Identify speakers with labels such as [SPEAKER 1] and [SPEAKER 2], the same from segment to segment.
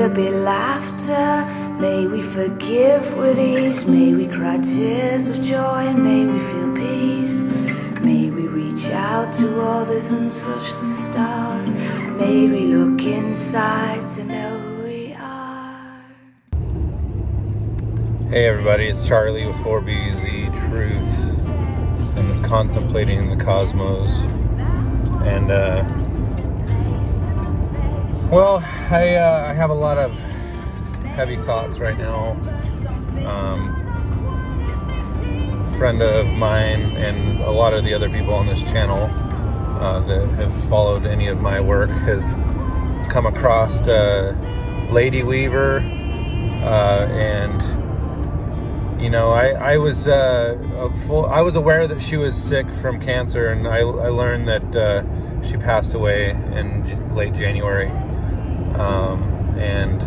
[SPEAKER 1] there be laughter, may we forgive with ease, may we cry tears of joy, and may we feel peace. May we reach out to others and touch the stars, may we look inside to know who we are.
[SPEAKER 2] Hey everybody, it's Charlie with 4BZ Truth. I'm contemplating the cosmos, and well, I have a lot of heavy thoughts right now. A friend of mine and a lot of the other people on this channel that have followed any of my work have come across Ladyweaver, and you know, I was aware that she was sick from cancer, and I learned that she passed away in late January. And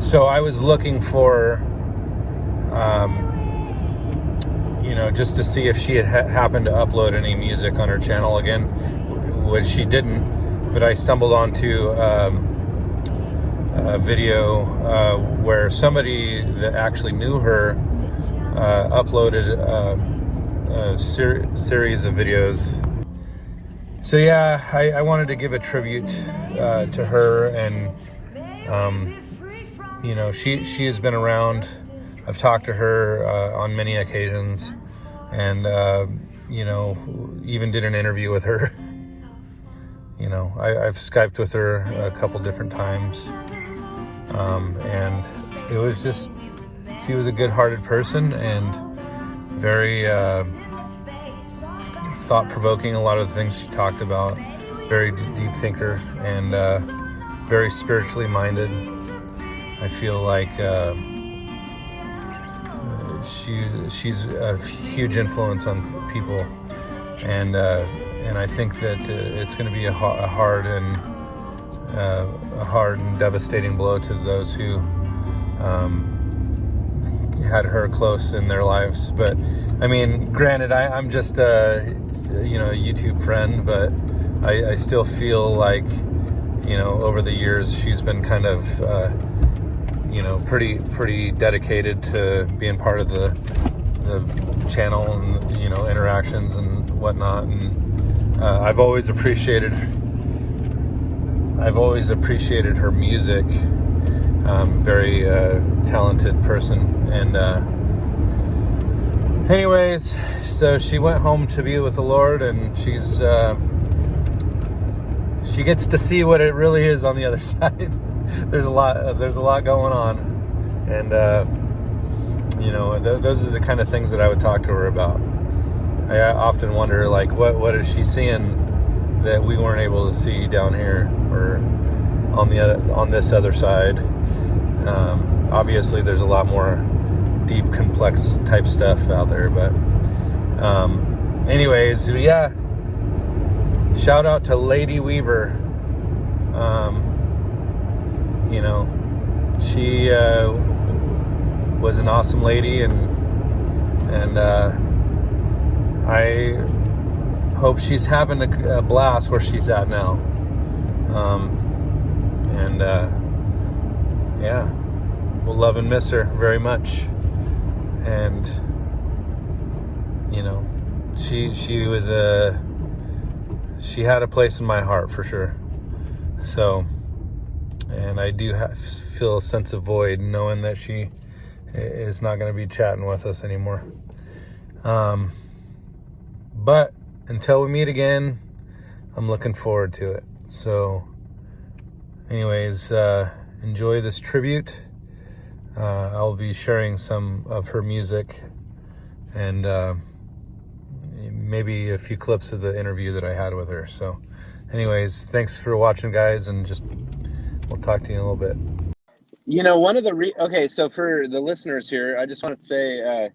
[SPEAKER 2] so I was looking for, you know, just to see if she had happened to upload any music on her channel again, which she didn't, but I stumbled onto a video where somebody that actually knew her uploaded a series of videos. So yeah, I wanted to give a tribute to her, and you know, she has been around. I've talked to her on many occasions, and you know, even did an interview with her. You know, I've Skyped with her a couple different times, and it was just, she was a good-hearted person and very thought-provoking. A lot of the things she talked about, very deep thinker, and very spiritually minded. I feel like she's a huge influence on people, and I think that it's going to be a hard and devastating blow to those who had her close in their lives. But I mean, granted, I'm just a YouTube friend, but I still feel like, you know, over the years she's been kind of you know, pretty dedicated to being part of the channel, and, you know, interactions and whatnot. And I've always appreciated her music. Very talented person. And anyways, so she went home to be with the Lord, and she gets to see what it really is on the other side. There's a lot going on, and you know, those are the kind of things that I would talk to her about. I often wonder, like, what is she seeing that we weren't able to see down here or on this other side. Obviously, there's a lot more deep, complex type stuff out there, but anyways, yeah. Shout out to Ladyweaver. You know, she was an awesome lady, and I hope she's having a blast where she's at now. And yeah, we'll love and miss her very much. And you know, she had a place in my heart for sure. So, and I do feel a sense of void knowing that she is not going to be chatting with us anymore. But until we meet again, I'm looking forward to it. So anyways, enjoy this tribute. I'll be sharing some of her music, and maybe a few clips of the interview that I had with her. So anyways, thanks for watching, guys, and we'll talk to you in a little bit. You know, one of the okay, so for the listeners here, I just want to say,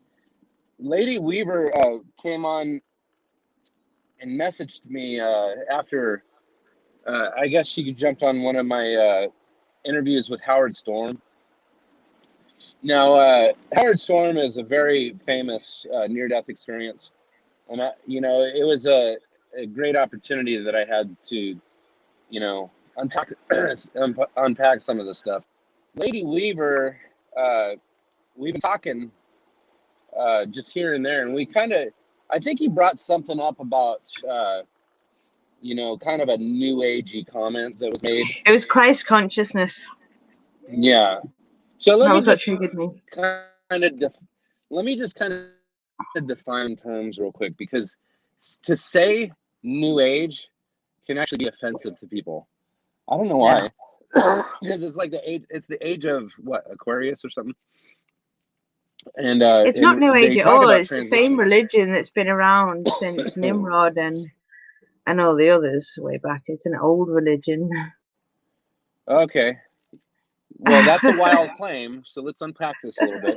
[SPEAKER 2] Ladyweaver came on and messaged me after, I guess she jumped on one of my interviews with Howard Storm. Now, Howard Storm is a very famous near-death experience, and you know, it was a great opportunity that I had to, you know, unpack some of this stuff. Ladyweaver, we've been talking just here and there, and I think he brought something up about, kind of a new agey comment that was made.
[SPEAKER 3] It was Christ consciousness.
[SPEAKER 2] Yeah. So let
[SPEAKER 3] That
[SPEAKER 2] me
[SPEAKER 3] was what
[SPEAKER 2] just
[SPEAKER 3] triggered me.
[SPEAKER 2] define terms real quick, because to say new age can actually be offensive to people. I don't know why. Because it's like the age of what, Aquarius or something. And
[SPEAKER 3] it's not new age at all. It's the
[SPEAKER 2] transition.
[SPEAKER 3] same religion that's been around since Nimrod and all the others way back. It's an old religion.
[SPEAKER 2] Okay. Well, that's a wild claim, so let's unpack this a little bit.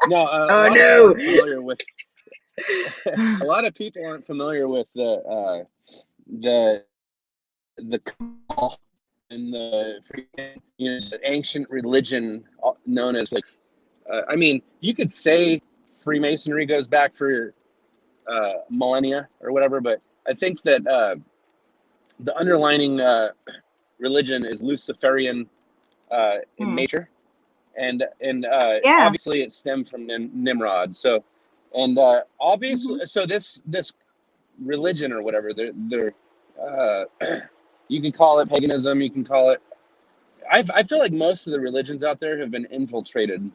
[SPEAKER 2] No,
[SPEAKER 3] Oh no!
[SPEAKER 2] Familiar with a lot of people aren't familiar with the Kabbalah and the ancient religion known as, like, I mean, you could say Freemasonry goes back for millennia or whatever, but I think that the underlining religion is Luciferian in nature, and obviously it stemmed from Nimrod. So, and obviously, so this religion or whatever, they're you can call it paganism, you can call it. I feel like most of the religions out there have been infiltrated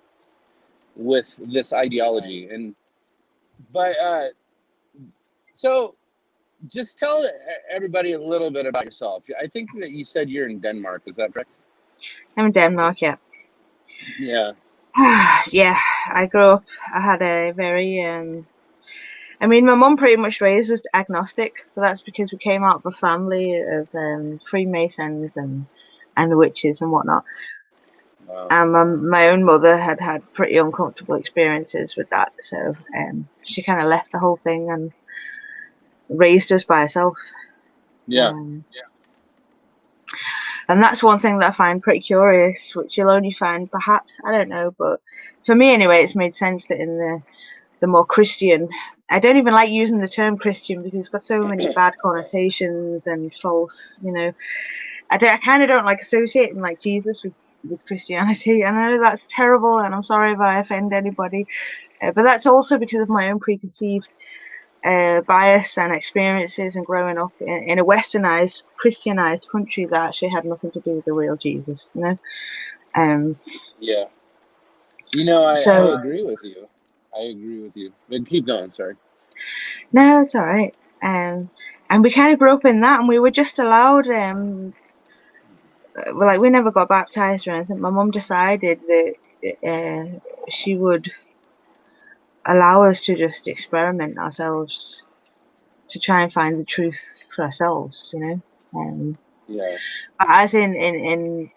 [SPEAKER 2] with this ideology, but so just tell everybody a little bit about yourself. I think that you said you're in Denmark. Is that correct?
[SPEAKER 3] I'm in Denmark, yeah.
[SPEAKER 2] Yeah.
[SPEAKER 3] Yeah, I grew up. I had a very I mean, my mum pretty much raised us agnostic, but that's because we came out of a family of Freemasons and the witches and whatnot.
[SPEAKER 2] Wow.
[SPEAKER 3] And my own mother had pretty uncomfortable experiences with that, so she kind of left the whole thing and raised us by herself.
[SPEAKER 2] Yeah.
[SPEAKER 3] And that's one thing that I find pretty curious, which you'll only find perhaps, I don't know, but for me anyway, it's made sense that in the more Christian, I don't even like using the term Christian because it's got so many bad connotations and false, I kind of don't like associating like Jesus with Christianity. I know that's terrible, and I'm sorry if I offend anybody, but that's also because of my own preconceived bias and experiences and growing up in a westernized, Christianized country that actually had nothing to do with the real Jesus,
[SPEAKER 2] Yeah. I agree with you. But keep going, sorry.
[SPEAKER 3] No, it's all right. And we kind of grew up in that, and we were just allowed like we never got baptized or anything. My mum decided that she would allow us to just experiment ourselves to try and find the truth for ourselves,
[SPEAKER 2] Yeah.
[SPEAKER 3] But as in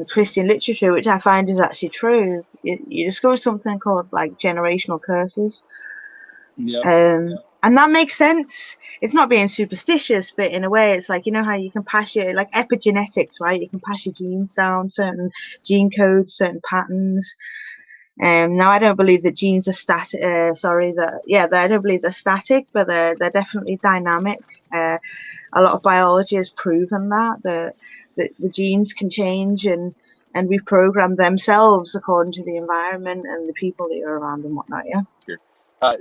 [SPEAKER 3] Christian literature, which I find is actually true, you discover something called like generational curses.
[SPEAKER 2] Yep.
[SPEAKER 3] And that makes sense. It's not being superstitious, but in a way, it's like, how you can pass like epigenetics, right? You can pass your genes down, certain gene codes, certain patterns. Now I don't believe that genes are static. I don't believe they're static, but they're definitely dynamic. A lot of biology has proven that the genes can change and reprogram themselves according to the environment and the people that you're around and whatnot. Yeah.
[SPEAKER 2] Sure.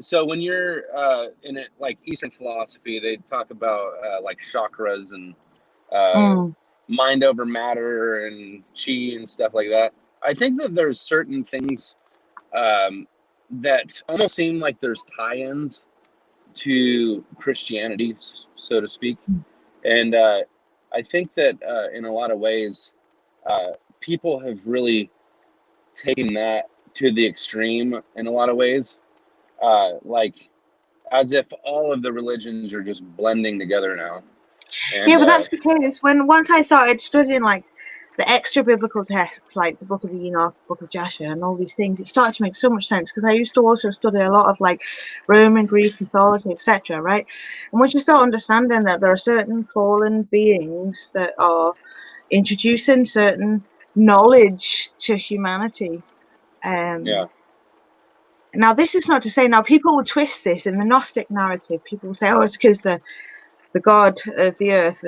[SPEAKER 2] So when you're in it, like Eastern philosophy, they talk about like chakras and mind over matter and chi and stuff like that. I think that there's certain things that almost seem like there's tie-ins to Christianity, so to speak. And I think that in a lot of ways, people have really taken that to the extreme in a lot of ways. Like as if all of the religions are just blending together now. And,
[SPEAKER 3] yeah, but that's because once I started studying like the extra biblical texts, like the Book of Enoch, Book of Joshua, and all these things, it started to make so much sense because I used to also study a lot of like Roman, Greek mythology, etc. Right? And once you start understanding that there are certain fallen beings that are introducing certain knowledge to humanity. Now, this is not to say, now people will twist this in the Gnostic narrative. People will say, oh, it's because the God of the earth,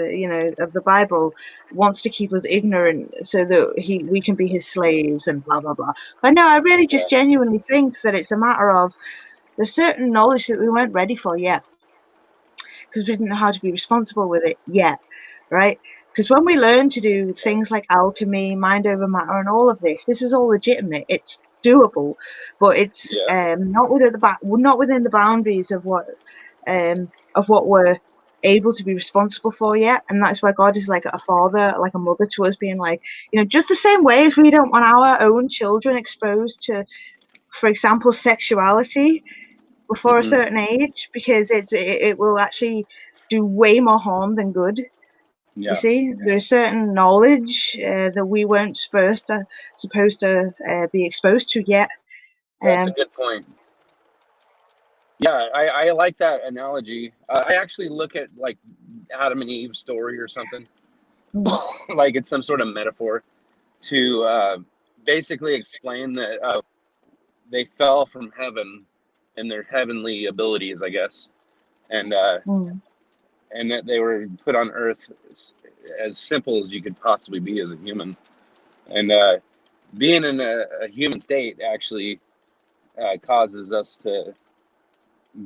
[SPEAKER 3] of the Bible, wants to keep us ignorant so that we can be his slaves and blah blah blah. But no, I really just genuinely think that it's a matter of there's certain knowledge that we weren't ready for yet, because we didn't know how to be responsible with it yet, right? Because when we learn to do things like alchemy, mind over matter, and all of this is all legitimate. It's doable, but it's not within the boundaries of what we're able to be responsible for yet. And that's why God is like a father, like a mother to us, being like, just the same way as we don't want our own children exposed to, for example, sexuality before a certain age, because it will actually do way more harm than good. You see, there's certain knowledge that we weren't supposed to be exposed to yet.
[SPEAKER 2] That's a good point. Yeah, I like that analogy. I actually look at like Adam and Eve's story or something, like it's some sort of metaphor to basically explain that they fell from heaven and their heavenly abilities, I guess, and that they were put on earth as simple as you could possibly be as a human. And being in a human state actually causes us to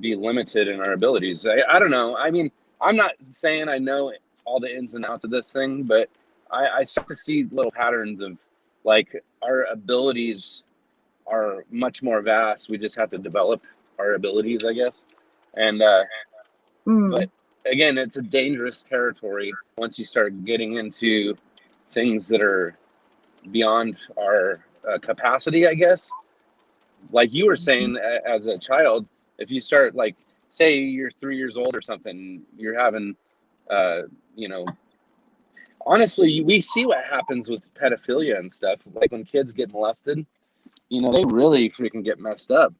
[SPEAKER 2] be limited in our abilities. I don't know. I mean, I'm not saying I know all the ins and outs of this thing, but I start to see little patterns of like our abilities are much more vast. We just have to develop our abilities, I guess. And but again, it's a dangerous territory once you start getting into things that are beyond our capacity, I guess. Like you were saying, as a child, if you start, like, say you're 3 years old or something, you're having, honestly, we see what happens with pedophilia and stuff. Like when kids get molested, they really freaking get messed up.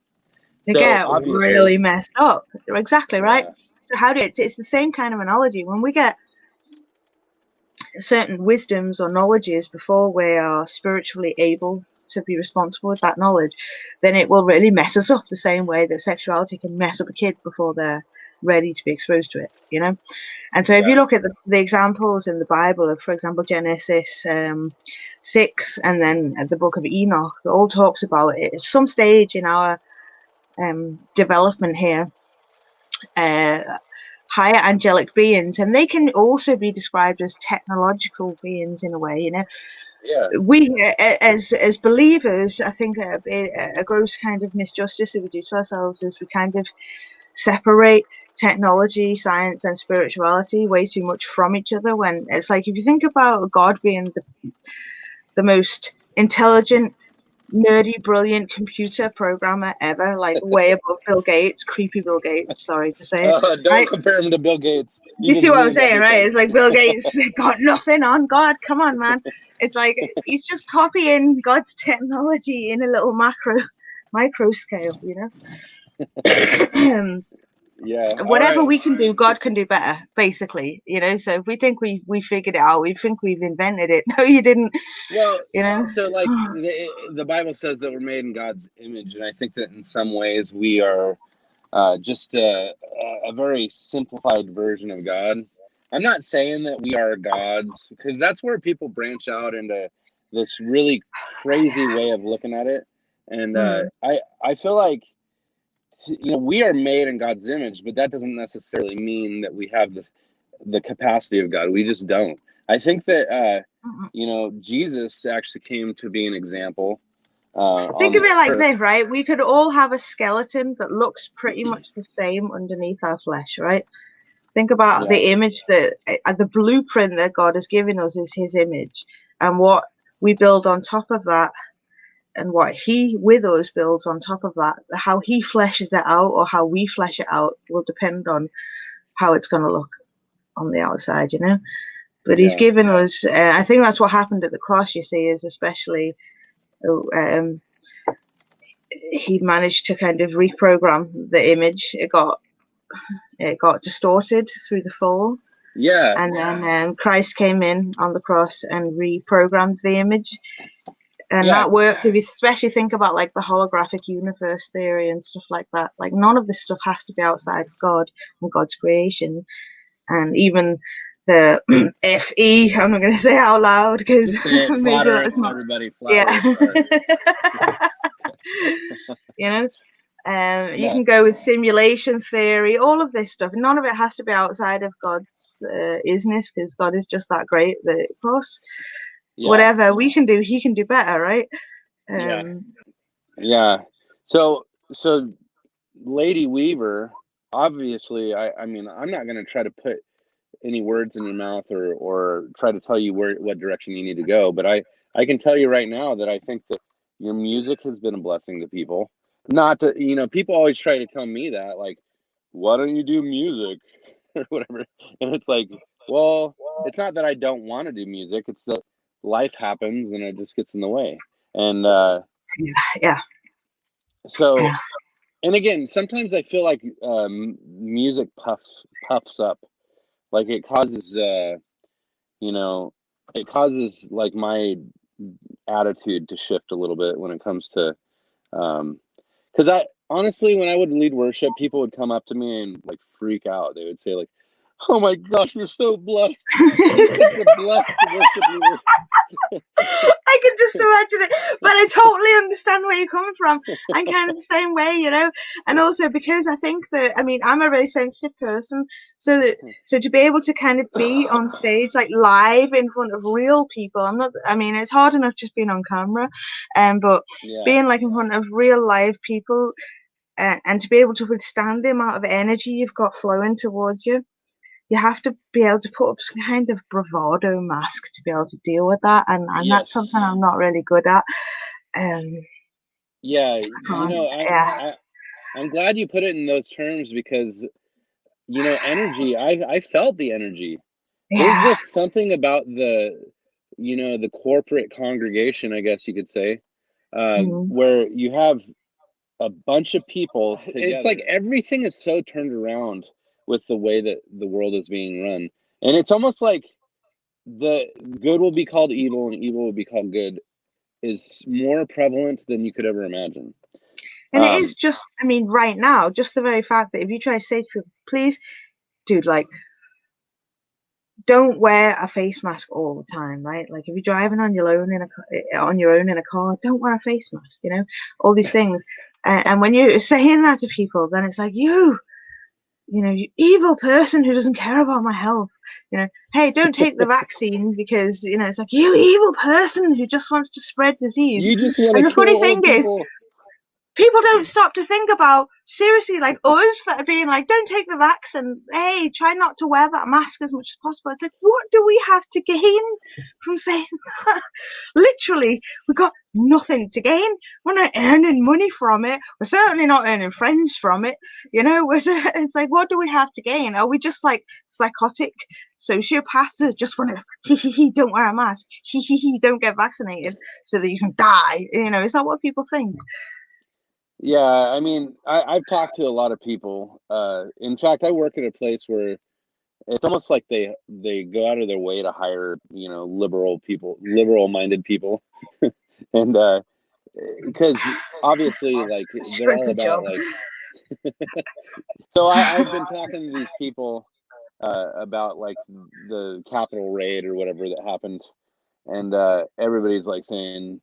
[SPEAKER 3] They get really messed up. You're exactly right. So it's the same kind of analogy. When we get certain wisdoms or knowledges before we are spiritually able to be responsible with that knowledge, then it will really mess us up the same way that sexuality can mess up a kid before they're ready to be exposed to it, And so if you look at the examples in the Bible of, for example, Genesis 6 and then the book of Enoch, it all talks about it at some stage in our development here, higher angelic beings, and they can also be described as technological beings in a way, We as believers, I think a gross kind of misjustice that we do to ourselves is we kind of separate technology, science, and spirituality way too much from each other, when it's like, if you think about God being the most intelligent, nerdy, brilliant computer programmer ever, like way above Bill Gates, creepy Bill Gates, sorry to say it.
[SPEAKER 2] Don't compare him to Bill Gates.
[SPEAKER 3] You see what I'm saying, right? It's like Bill Gates got nothing on God. Come on, man. It's like he's just copying God's technology in a little micro scale, Whatever we can do, God can do better, basically, So if we think we figured it out, we think we've invented it. No, you didn't.
[SPEAKER 2] Well, so like the Bible says that we're made in God's image, and I think that in some ways we are just a very simplified version of God. I'm not saying that we are gods, because that's where people branch out into this really crazy way of looking at it. And I feel like, we are made in God's image, but that doesn't necessarily mean that we have the capacity of God. We just don't. I think that, Jesus actually came to be an example.
[SPEAKER 3] Think of it like this, right? We could all have a skeleton that looks pretty much the same underneath our flesh, right? Think about the image the blueprint that God has given us is his image, and what we build on top of that, and what he with us builds on top of that, how he fleshes it out or how we flesh it out will depend on how it's going to look on the outside, But he's given us, I think that's what happened at the cross, you see, is especially he managed to kind of reprogram the image. It got distorted through the fall.
[SPEAKER 2] Yeah.
[SPEAKER 3] And then Christ came in on the cross and reprogrammed the image. And that works if you especially think about like the holographic universe theory and stuff like that. Like none of this stuff has to be outside of God and God's creation. and even the FE. I'm not going to say it out loud because maybe that's not
[SPEAKER 2] everybody.
[SPEAKER 3] you know. You
[SPEAKER 2] No.
[SPEAKER 3] can go with simulation theory, all of this stuff. None of it has to be outside of God's isness, because God is just that great that, of course, whatever we can do, He can do better, right?
[SPEAKER 2] Yeah. So Ladyweaver, obviously, I mean, I'm not going to try to put any words in your mouth or try to tell you what direction you need to go, but I can tell you right now that I think that your music has been a blessing to people. Not that, people always try to tell me that, like, why don't you do music or whatever? And it's like, well, it's not that I don't want to do music, it's that life happens and it just gets in the way. And so, and again, sometimes I feel like music puffs up, like it causes it causes like my attitude to shift a little bit when it comes to because I honestly, when I would lead worship, people would come up to me and like freak out. They would say like, oh my gosh, you're so blessed, you're such a blessed worship leader.
[SPEAKER 3] I can just imagine it, but I totally understand where you're coming from. I'm kind of the same way, and also because I think that, I mean, I'm a very sensitive person, so to be able to kind of be on stage, like live in front of real people, it's hard enough just being on camera, but being like in front of real live people, and to be able to withstand the amount of energy you've got flowing towards you. You have to be able to put up some kind of bravado mask to be able to deal with that, and that's something I'm not really good at.
[SPEAKER 2] I'm glad you put it in those terms because, energy. I felt the energy. There's just something about the corporate congregation, I guess you could say, where you have a bunch of people together. It's like everything is so turned around with the way that the world is being run. And it's almost like the good will be called evil and evil will be called good is more prevalent than you could ever imagine.
[SPEAKER 3] And it is just, right now, just the very fact that if you try to say to people, please, dude, like, don't wear a face mask all the time, right? Like if you're driving on your own in a car, don't wear a face mask, all these things. And when you're saying that to people, then it's like, you evil person who doesn't care about my health. Hey, don't take the vaccine because, it's like, you evil person who just wants to spread disease.
[SPEAKER 2] You just want
[SPEAKER 3] and
[SPEAKER 2] to
[SPEAKER 3] the funny thing
[SPEAKER 2] people.
[SPEAKER 3] is, people don't stop to think about, seriously, like us that are being like, don't take the vax and hey, try not to wear that mask as much as possible. It's like, what do we have to gain from saying that? Literally, we've got nothing to gain. We're not earning money from it. We're certainly not earning friends from it. It's like, what do we have to gain? Are we just like psychotic sociopaths that just want to, don't wear a mask, don't get vaccinated so that you can die? Is that what people think?
[SPEAKER 2] Yeah, I mean, I've talked to a lot of people. In fact, I work at a place where it's almost like they go out of their way to hire, liberal-minded people, and because obviously, like they're all about like. So I've been talking to these people about like the Capitol raid or whatever that happened, and everybody's like saying,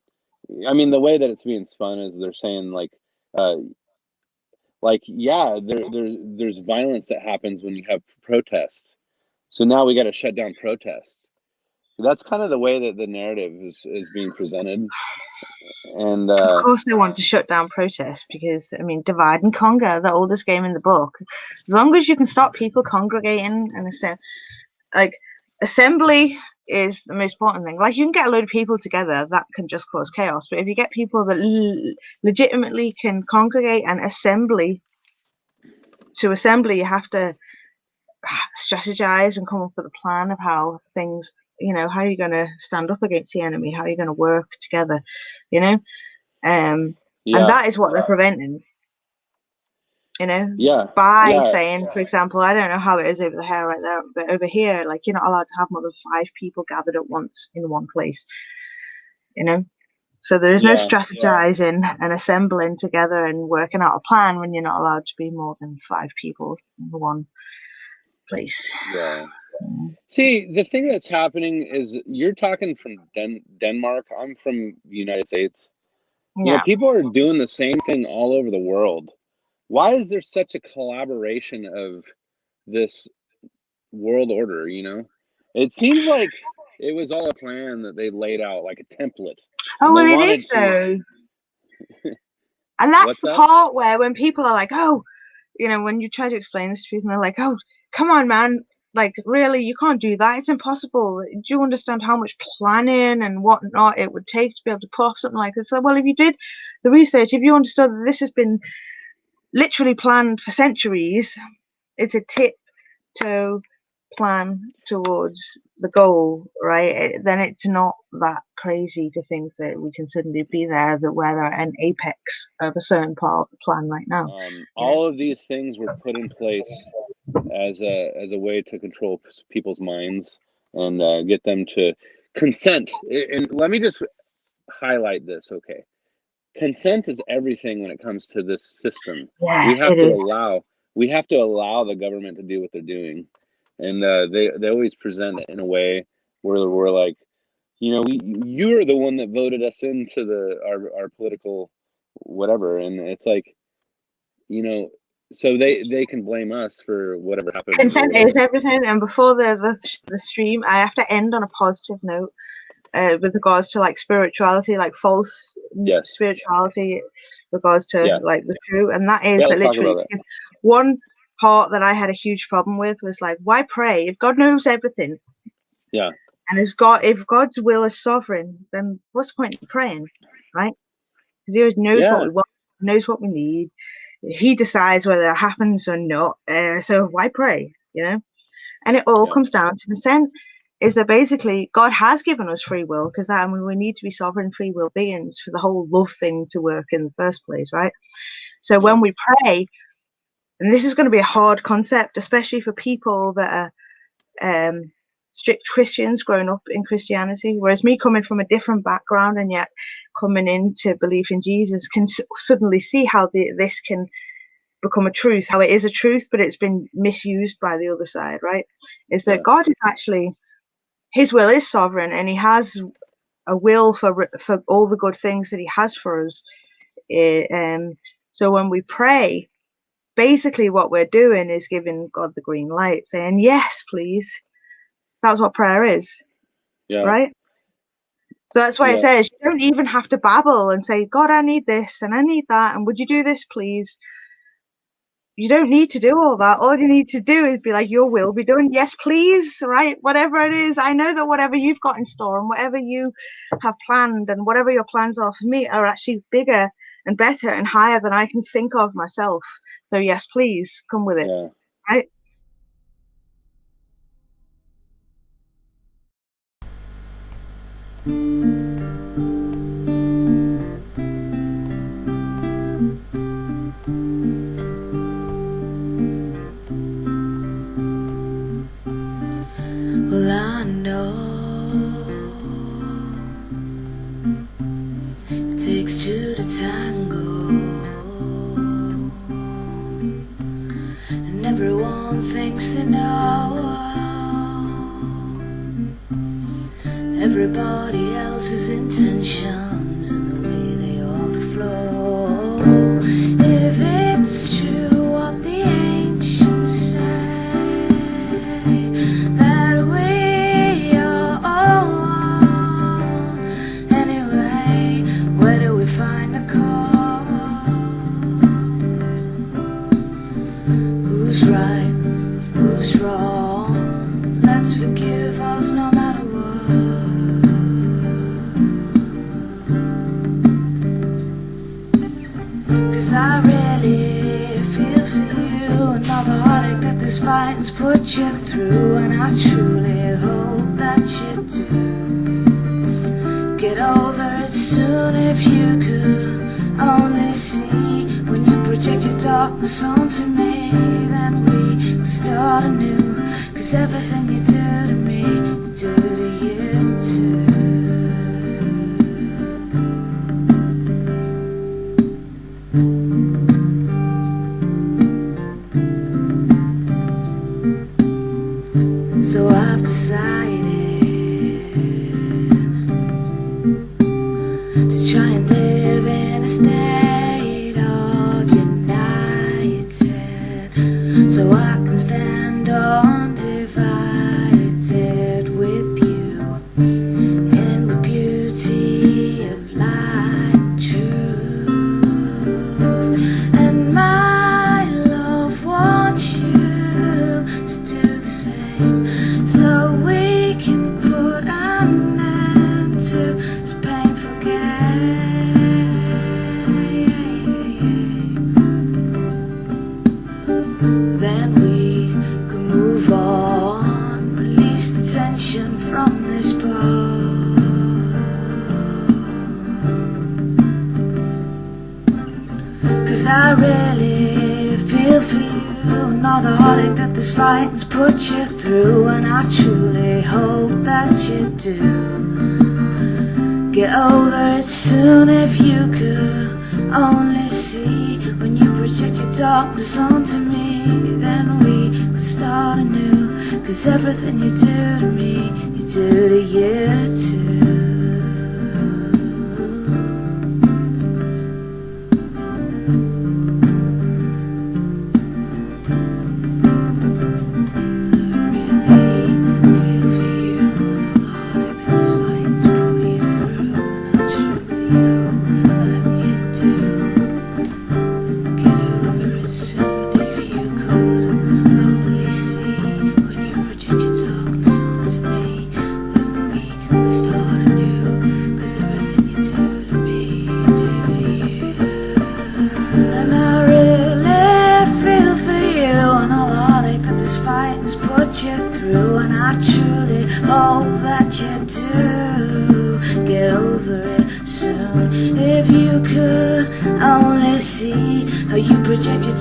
[SPEAKER 2] I mean, the way that it's being spun is they're saying there's violence that happens when you have protest. So now we got to shut down protests. That's kind of the way that the narrative is being presented. And
[SPEAKER 3] of course they want to shut down protests because, divide and conquer, the oldest game in the book. As long as you can stop people congregating and assembly is the most important thing. Like, you can get a load of people together, that can just cause chaos. But if you get people that legitimately can congregate and assembly, you have to strategize and come up with a plan of how things, how you're going to stand up against the enemy, how you're going to work together, and that is what they're preventing. By saying, for example, I don't know how it is over there right there, but over here, like, you're not allowed to have more than 5 people gathered at once in one place. So there is no strategizing and assembling together and working out a plan when you're not allowed to be more than 5 people in one place.
[SPEAKER 2] Yeah. See, the thing that's happening is you're talking from Denmark. I'm from the United States. You know,
[SPEAKER 3] Yeah.
[SPEAKER 2] people are doing the same thing all over the world. Why is there such a collaboration of this world order, you know? It seems like it was all a plan that they laid out, like a template.
[SPEAKER 3] Oh,
[SPEAKER 2] And they
[SPEAKER 3] well, it
[SPEAKER 2] wanted
[SPEAKER 3] is,
[SPEAKER 2] to.
[SPEAKER 3] though. And that's
[SPEAKER 2] What's
[SPEAKER 3] the
[SPEAKER 2] that?
[SPEAKER 3] part where when people are like, oh, you know, when you try to explain this to people, they're like, oh, come on, man. Like, really, you can't do that. It's impossible. Do you understand how much planning and whatnot it would take to be able to pull off something like this? So, well, if you did the research, if you understood that this has been literally planned for centuries, it's a tiptoe plan towards the goal, right? Then it's not that crazy to think that we can suddenly be there, that we're at an apex of a certain part of the plan right now.
[SPEAKER 2] All of these things were put in place as a way to control people's minds and get them to consent. And let me just highlight this, okay? Consent is everything when it comes to this system.
[SPEAKER 3] Yeah,
[SPEAKER 2] We have
[SPEAKER 3] it
[SPEAKER 2] to
[SPEAKER 3] is.
[SPEAKER 2] allow the government to do what they're doing, and they always present it in a way where we're like, you know, you're the one that voted us into our political whatever, and it's like, you know, so they can blame us for whatever happened
[SPEAKER 3] Consent
[SPEAKER 2] or
[SPEAKER 3] is everything, and before the stream, I have to end on a positive note. With regards to like spirituality, like false
[SPEAKER 2] yes,
[SPEAKER 3] spirituality, regards to
[SPEAKER 2] yeah,
[SPEAKER 3] like the true, and that is
[SPEAKER 2] yeah.
[SPEAKER 3] that
[SPEAKER 2] Let's talk
[SPEAKER 3] literally,
[SPEAKER 2] about that.
[SPEAKER 3] because one part that I had a huge problem with was like, why pray if God knows everything,
[SPEAKER 2] Yeah,
[SPEAKER 3] and if God's will is sovereign, then what's the point in praying, right? Because He always knows what
[SPEAKER 2] yeah,
[SPEAKER 3] we want, knows what we need. He decides whether it happens or not. So why pray? You know. And it all
[SPEAKER 2] yeah,
[SPEAKER 3] comes down to consent. Is that basically God has given us free will, because I mean we need to be sovereign free will beings for the whole love thing to work in the first place, right? So
[SPEAKER 2] yeah,
[SPEAKER 3] when we pray, and this is going to be a hard concept, especially for people that are strict Christians growing up in Christianity, whereas me coming from a different background and yet coming into belief in Jesus can suddenly see how this can become a truth, how it is a truth, but it's been misused by the other side, right? Is that
[SPEAKER 2] yeah,
[SPEAKER 3] God is actually, His will is sovereign, and He has a will for all the good things that He has for us. So when we pray, basically what we're doing is giving God the green light, saying, yes, please. That's what prayer is,
[SPEAKER 2] yeah,
[SPEAKER 3] right? So that's why it
[SPEAKER 2] yeah,
[SPEAKER 3] says you don't even have to babble and say, God, I need this and I need that, and would you do this, please? You don't need to do all that. All you need to do is be like, your will be done. Yes, please, right? Whatever it is. I know that whatever you've got in store and whatever you have planned and whatever your plans are for me are actually bigger and better and higher than I can think of myself. So yes, please come with it,
[SPEAKER 2] yeah.
[SPEAKER 3] right?
[SPEAKER 1] Well, I know it takes two to tango, and everyone thinks they know everybody else's intentions and the way they ought to flow. If it's true what the ancients say, that we are all one. Anyway, where do we find the call? Who's right? Who's wrong? Let's forgive us no matter what. 'Cause I really feel for you and all the heartache that this fighting's put you through, and I truly hope that you do get over it soon. If you could only see when you project your darkness onto me, then we could start anew. 'Cause everything you do to me, you do to you too. So I've decided to try and live in a state of united, so I can stand undivided with you in the beauty of light and truth. And my love wants you to do the same, so we can put an end to this painful game. Then we can move on, release the tension from this bond. 'Cause I really feel for you and all the heartache that this fight's put you through, and I truly hope that you do get over it soon. If you could only see when you project your darkness onto me, then we could start anew. 'Cause everything you do to me, you do to you too.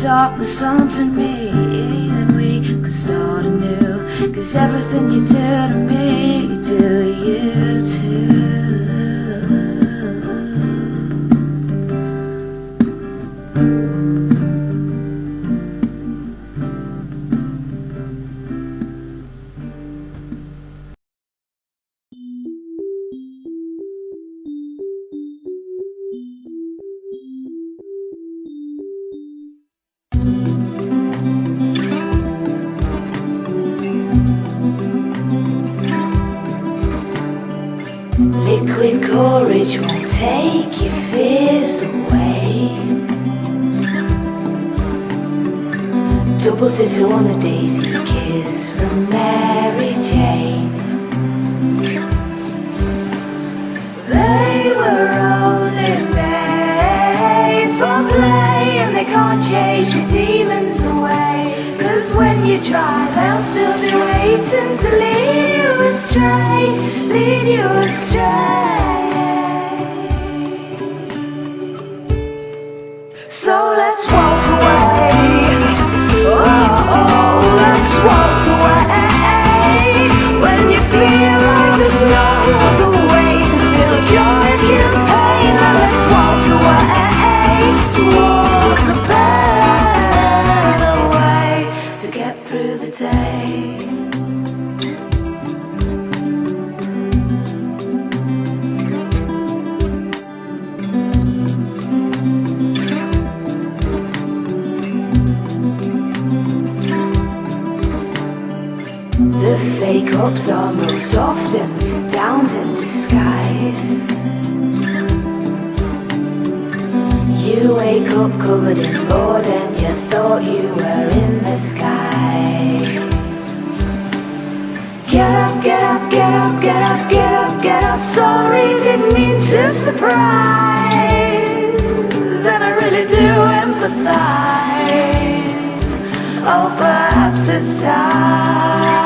[SPEAKER 1] Darkness onto me, then we could start anew. 'Cause everything you do to me, you do to you too. Liquid courage won't take your fears away. Double ditto on the daisy kiss from Mary Jane. They were only made for play, and they can't chase your demons away. 'Cause when you try, they'll still be waiting to lead you astray, lead you astray. So let's waltz away. Oh, oh, let's waltz away. When you feel like there's no other way to feel joy and kill pain, now let's waltz away towards a better way to get through the day. The fake ups are most often downs in disguise. You wake up covered in blood and you thought you were in the sky. Get up, get up, get up, get up, get up, get up. Sorry, didn't mean to surprise, and I really do empathize. Oh, perhaps it's time.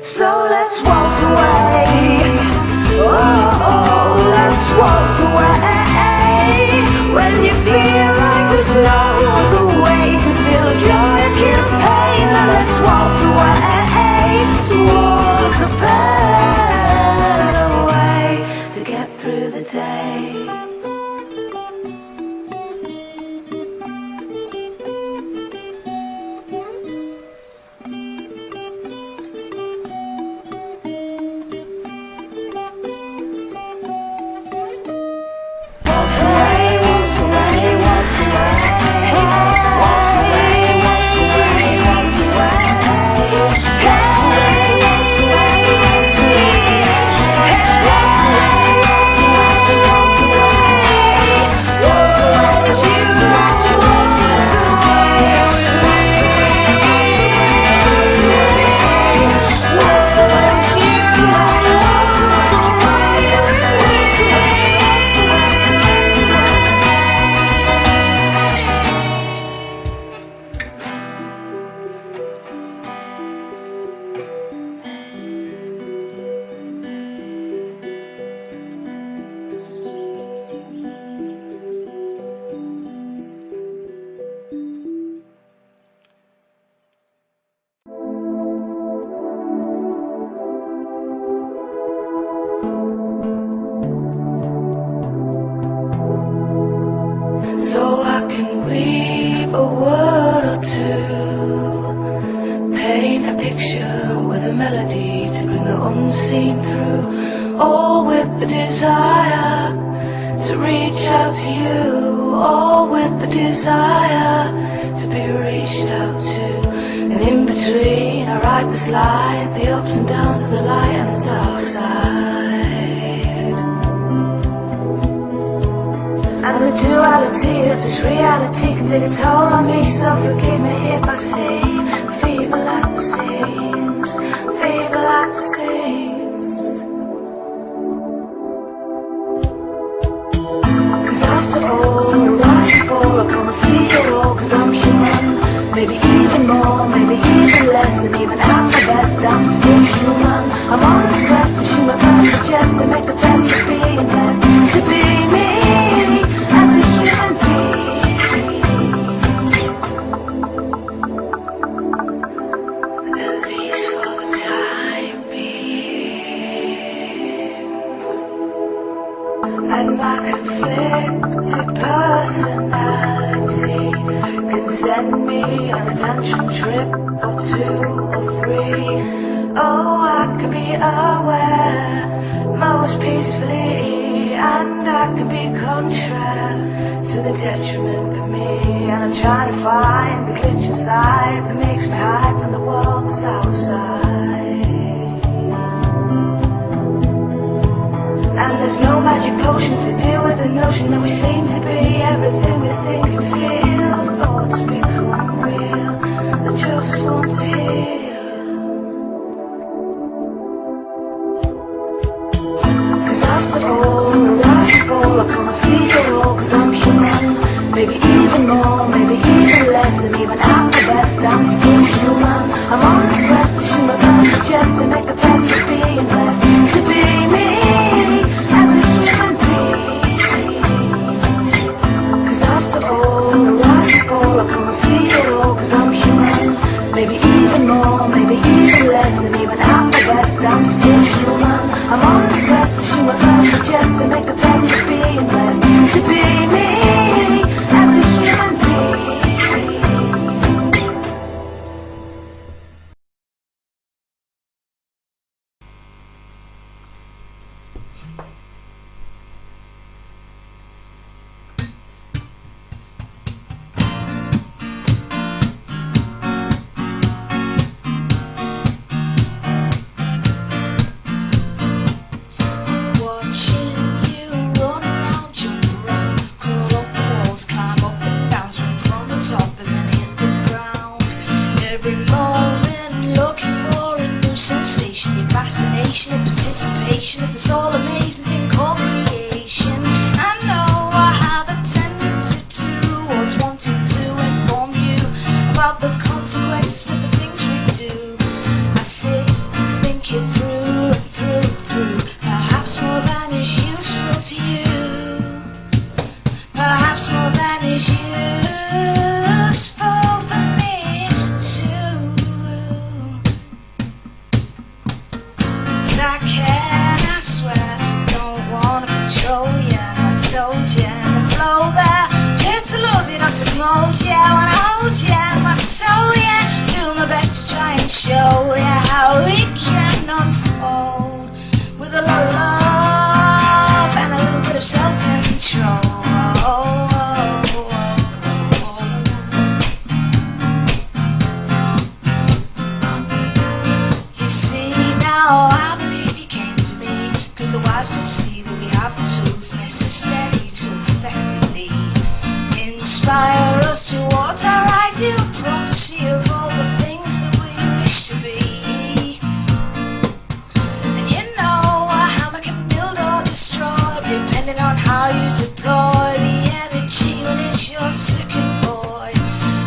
[SPEAKER 1] So let's waltz away. Oh, oh, let's waltz away. When you feel like there's no other way to feel joy or kill pain, now let's waltz away towards a better way to get through the day. a word or two, paint a picture with a melody to bring the unseen through, all with the desire to reach out to you, all with the desire to be reached out to. And in between I write this light, the ups and downs of the light and the dark side, and the duality of this reality can take a toll on me. So forgive me if I seem feeble at the seams, feeble at the seams. Cause after all, once all I can't see it all, cause I'm human. Maybe even more, maybe even less, and even at my best I'm still human. I'm on this quest to shoot my best, suggest to make the best of being blessed, to be me as a human being, at least for the time being. And my conflicted personality can send me on a tantrum trip or 2 or 3. Oh, I can be aware most peacefully, and I can be contrary to the detriment of me. And I'm trying to find the glitch inside that makes me hide from the world that's outside. And there's no magic potion to deal with the notion that we seem to be everything we think and feel. Thoughts become real, I just want to heal. Cause after all, I can't see it all, cause I'm human. Maybe even more, maybe even less, and even at my best I'm still human. I'm on this quest to shoot my best, just to make the best of being blessed, to be me as a human being. Cause after all, I can't see it all, cause I'm human. Maybe even more, maybe even less, and even at my best I'm still human. I'm on this quest to shoot my best, just to make the best of being blessed, to be me as a human being.
[SPEAKER 4] Fascination and participation of this all amazing thing called creation. I know I have a tendency towards wanting to inform you about the consequences of the things we do. I sit and think it through and through and through, perhaps more than is useful to you, perhaps more than is useful for me too. I can, I swear, I don't wanna control you, and I told you, and the flow there, here to love you, not to mold you, I wanna hold you, and my soul, yeah, do my best to try and show you how it can unfold, with a lot of love, and a little bit of self-control. You see, now I the wise could see that we have the tools necessary to effectively inspire us towards our ideal prophecy of all the things that we wish to be. And you know a hammer can build or destroy, depending on how you deploy the energy when it's your second boy.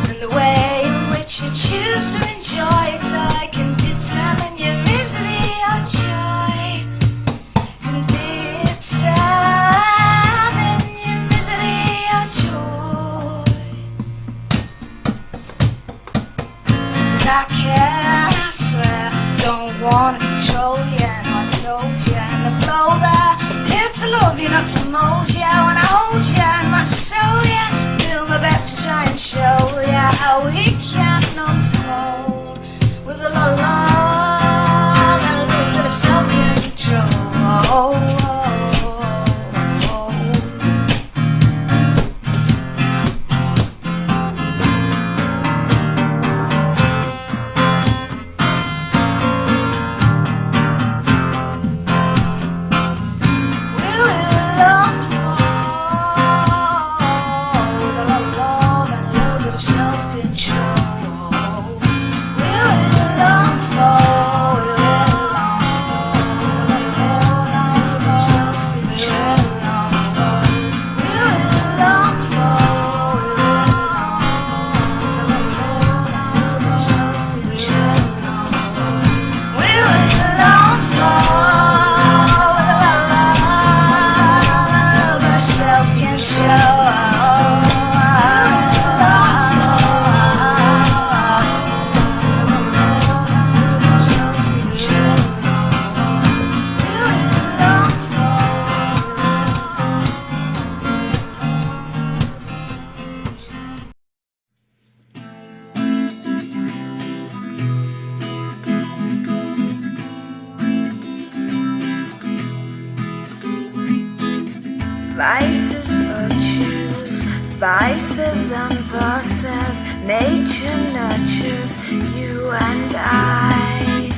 [SPEAKER 4] And the way in which you choose to enjoy it, I can determine your misery or joy. I can, I swear, don't wanna control you, and I told you, and the flow there, here to love you, not to mold you, when I hold you, and my soul, yeah, do my best to try and show you how we can unfold with a lot of love and a little bit of self-control.
[SPEAKER 1] Vices, virtues, vices and verses. Nature nurtures you and I.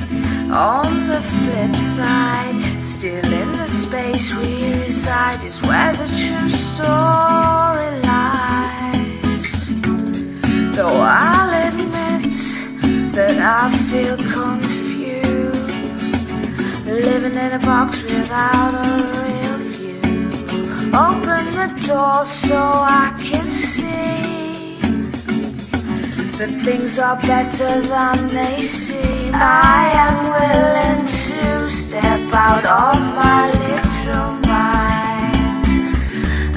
[SPEAKER 1] On the flip side, still in the space we reside, is where the true story lies. Though I'll admit that I feel confused, living in a box without a real view. Open the door so I can see that things are better than they seem. I am willing to step out of my little mind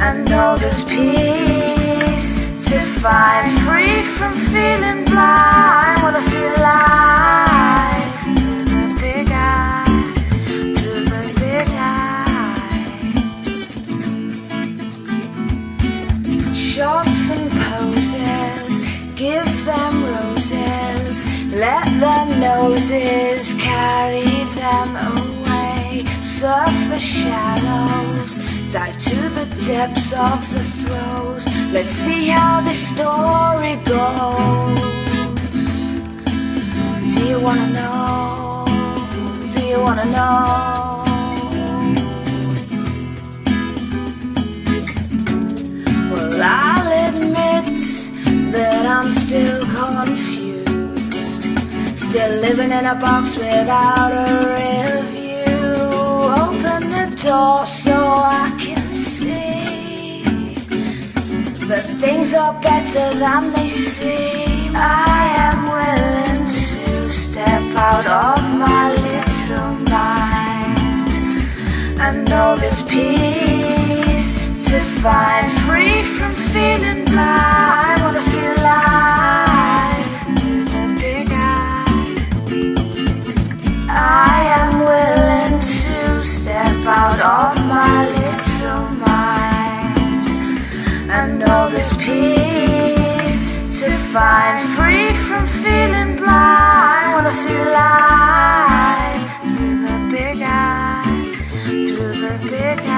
[SPEAKER 1] and know there's peace to find, free from feeling blind when I see life through the big eye, through the big eye. Shots and poses, give them roses, let their noses carry them away. Surf the shallows, dive to the depths of the throes. Let's see how this story goes. Do you wanna know? Do you wanna know? Well, I'll admit that I'm still confused, still living in a box without a real view. Open the door so I can see that things are better than they seem. I am willing to step out of my little mind and know there's peace to find, free from feeling blind when I see life through the big eye. I am willing to step out of my little mind and know there's peace to find, free from feeling blind when I see life through the big eye, through the big eye.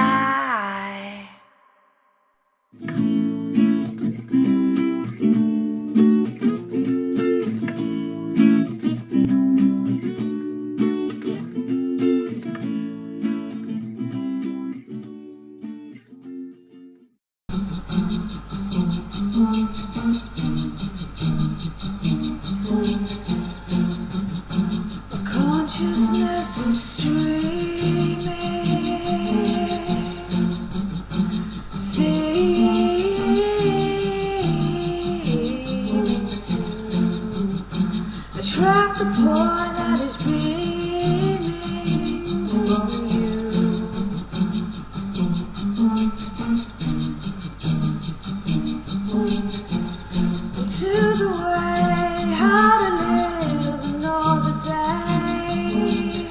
[SPEAKER 4] Consciousness is streaming, seems to attract the point that is beaming from you. To the way how to live another day.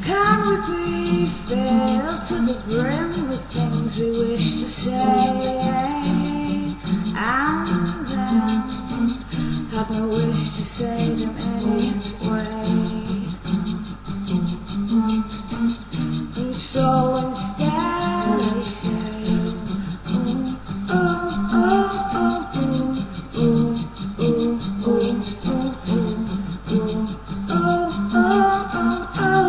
[SPEAKER 4] Can we be filled to the brim with things we wish to say? And then no wish to say them anyway. And so instead we say, ooh, oh, oh, oh, ooh, ooh, ooh, ooh, ooh, ooh, ooh, oh, oh, oh,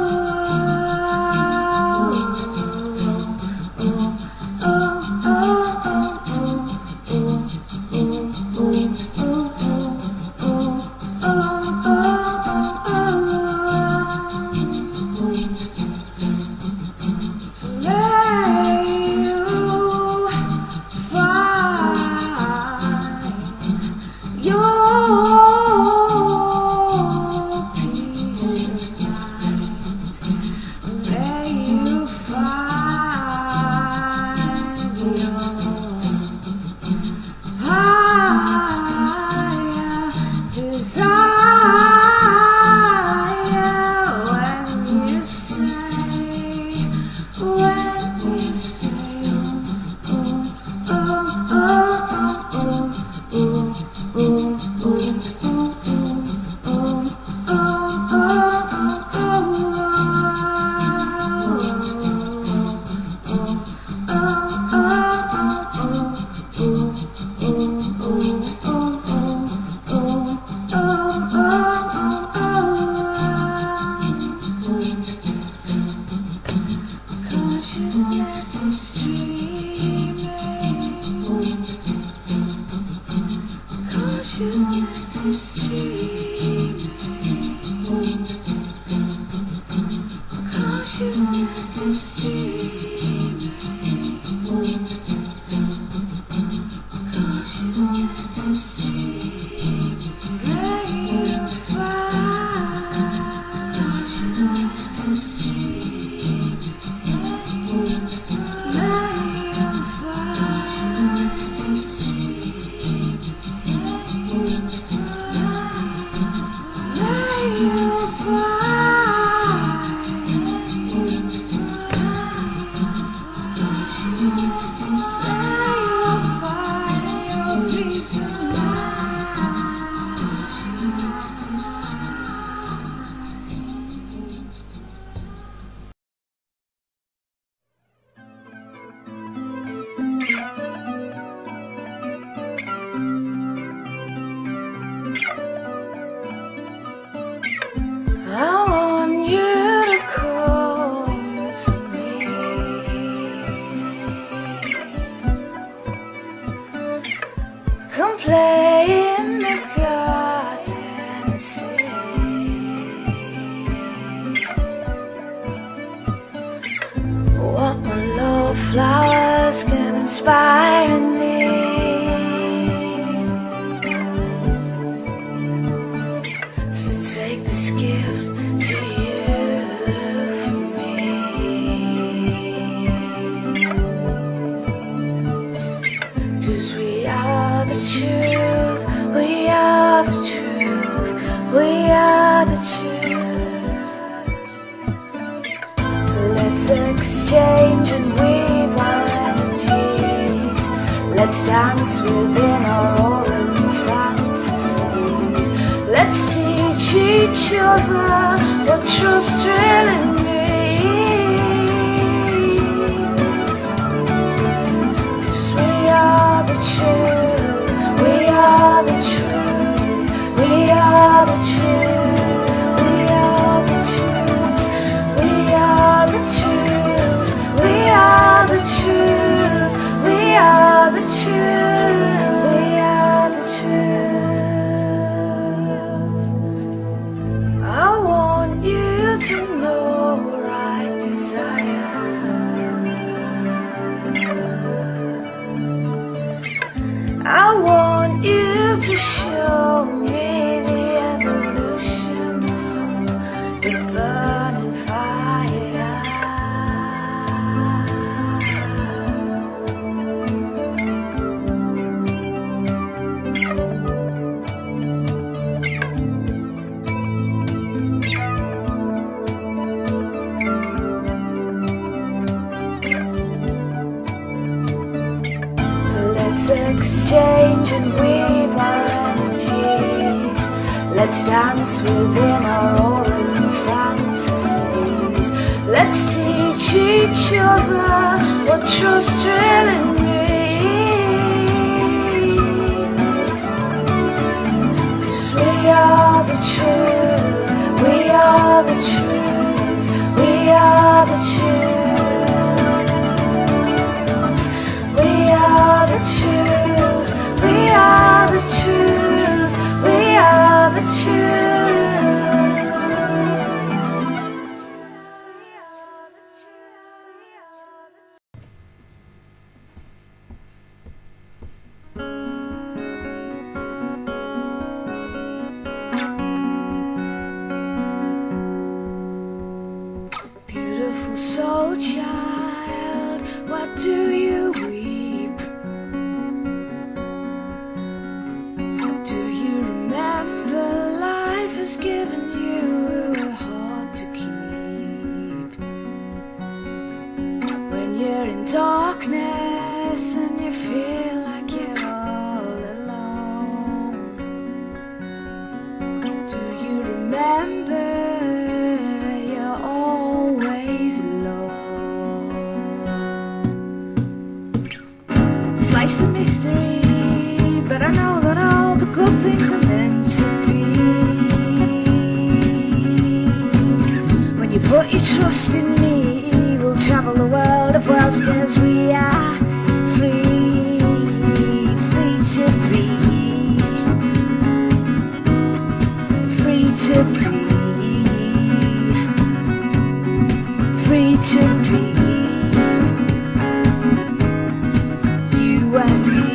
[SPEAKER 4] consciousness is dreaming. Consciousness is dreaming. Consciousness is dreaming. Consciousness is dreaming. May you find. Consciousness is dreaming. May you find. Consciousness is dreaming. May you find. May you find.
[SPEAKER 1] I want you to come to me. Come play in the garden and see what my love flowers can inspire in thee. So take this gift to you from me, 'cause we are the truth, we are the truth, we are the truth. So let's exchange and weave our energies. Let's dance within our auras and fantasies. Let's teach each other what trust really means. 'Cause we are the truth, we are the truth, we are the truth, we are the truth, we are the truth, we are the truth, we are the truth, we are the truth. I want you to know Let's dance within our auras and fantasies. Let's teach each other what trust really means. 'Cause we are the truth, we are the truth, we are the truth. We are the truth, we are the truth, we are the truth.
[SPEAKER 4] Beautiful soul child, why do you weep? Do you remember life has given you a heart to keep? When you're in darkness and you feel like you're all alone, do you remember you're always alone? This life's a mystery, but I know that all the good things are meant to be. When you put your trust in me, we'll travel the world of worlds because we are free, free to be, free to be, free to be, you and me.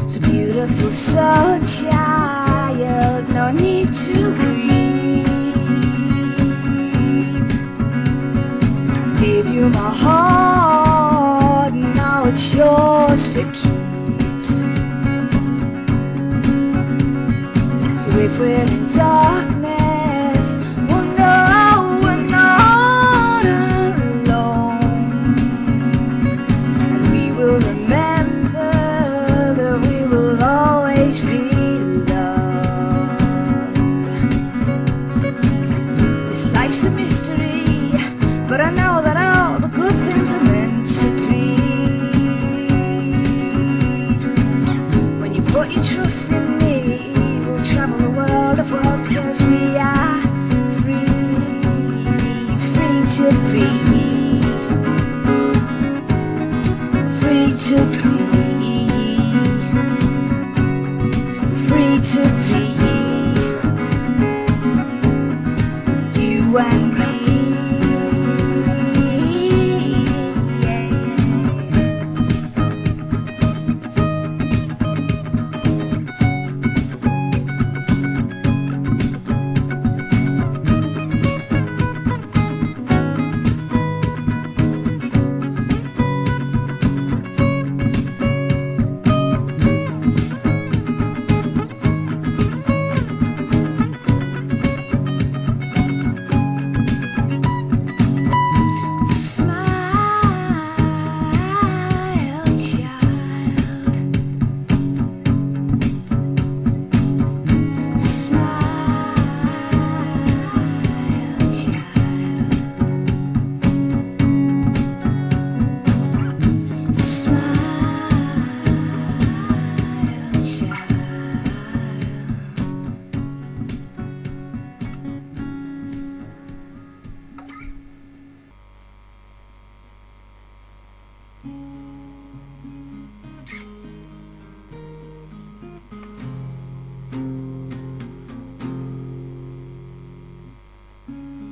[SPEAKER 4] So beautiful soul child, no need to weep. Gave you my heart, now it's yours for keeps. So if we're in darkness, we'll know we're not alone. And we will remember that we will always be loved. This life's a mystery, but I know that all the good things are meant to be. When you put your trust in me, we'll travel the world of worlds because we are free, free to be, free to be, free to be, you and me.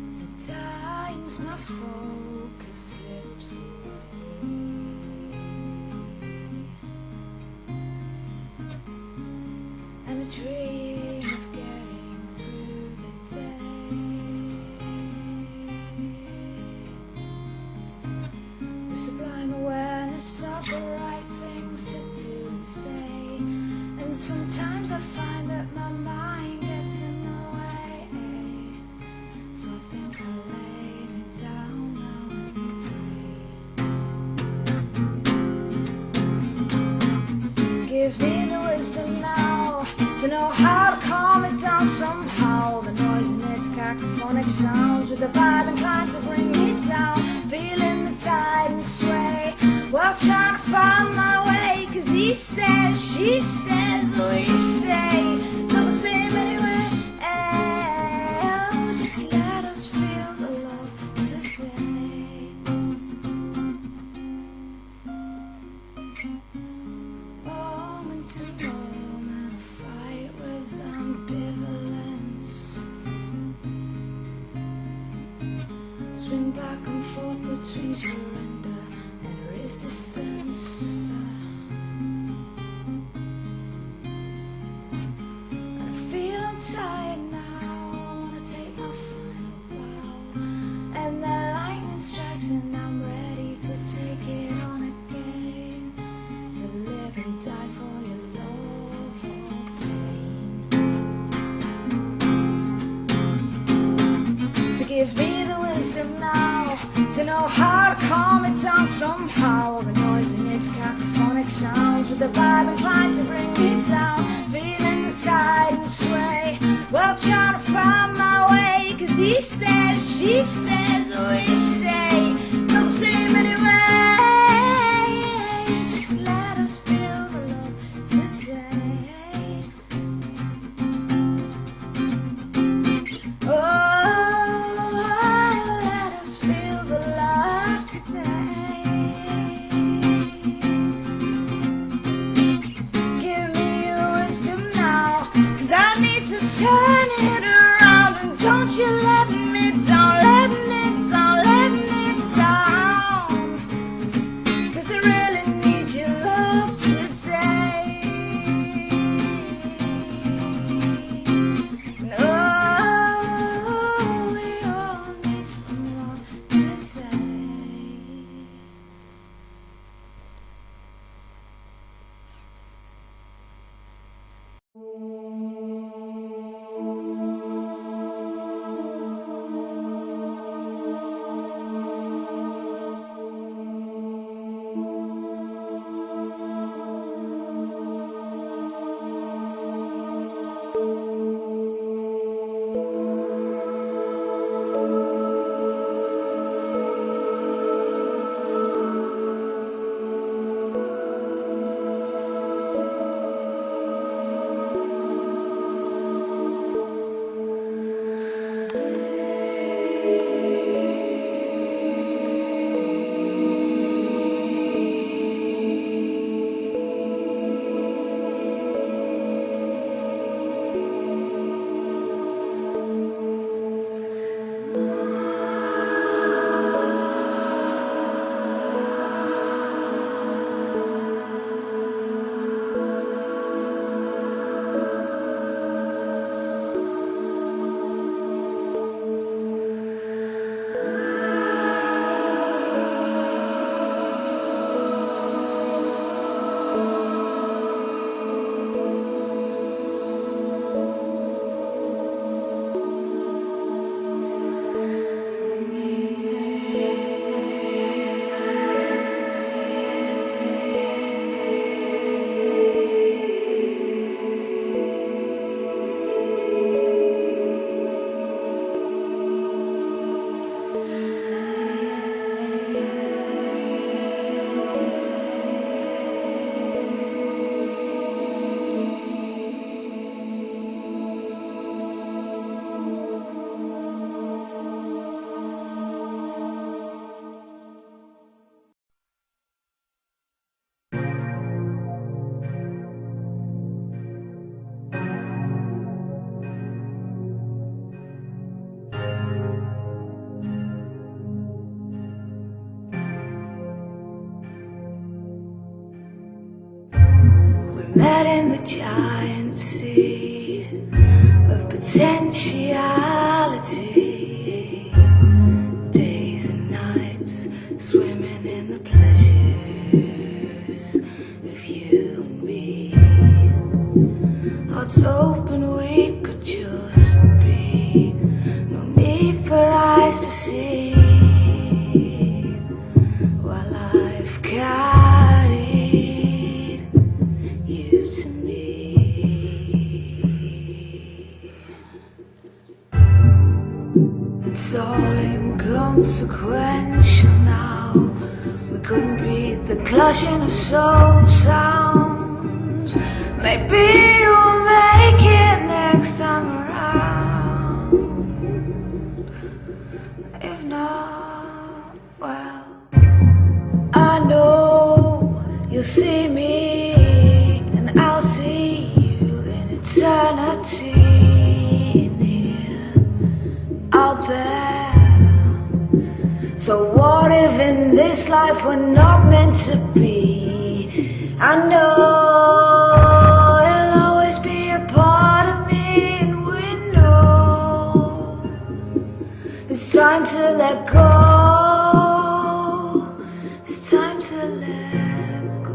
[SPEAKER 4] Sometimes my focus slips away, and I dream of getting through the day with sublime awareness of the right things to do and say. And sometimes I find that my mind gets in the way, so I think I'll lay me down now and pray. Give me the wisdom trying to find my way, 'cause he says, she says, we say, feel the same anyway. Oh, just let us feel the love today. Moment to moment, a fight with ambivalence. Swing back and forth between surrender and resistance. And I feel I'm tired now, I wanna take my final bow. And the lightning strikes and I'm ready to take it on again. To live and die for your love or pain. To give me the wisdom now, to know how to calm it down somehow. All the noise in its cacophonic sounds, with the vibe inclined to bring me down. Feeling the tide and sway, well, trying to find my way, 'cause he says, she says, we say, feel the same anyway. Just let us feel the love today. Oh, let us feel the love today. Give me your wisdom now, 'cause I need to turn it around. And don't you let me down, let me down, let me down, 'cause I really need your love today. No, we all need some love today.
[SPEAKER 1] Met in the giant sea of potentiality, days and nights swimming in the pleasures of you and me. Hearts open, we could just breathe, no need for eyes to see, while I've carried you to me. It's all inconsequential now. We couldn't beat the clutch rushing of soul sounds. Maybe you'll make it next time around. If not, well, I know you'll see me and I'll see you in eternity. In here, out there. So what if in this life we're not meant to be? I know it'll always be a part of me, and we know it's time to let go. It's time to let go.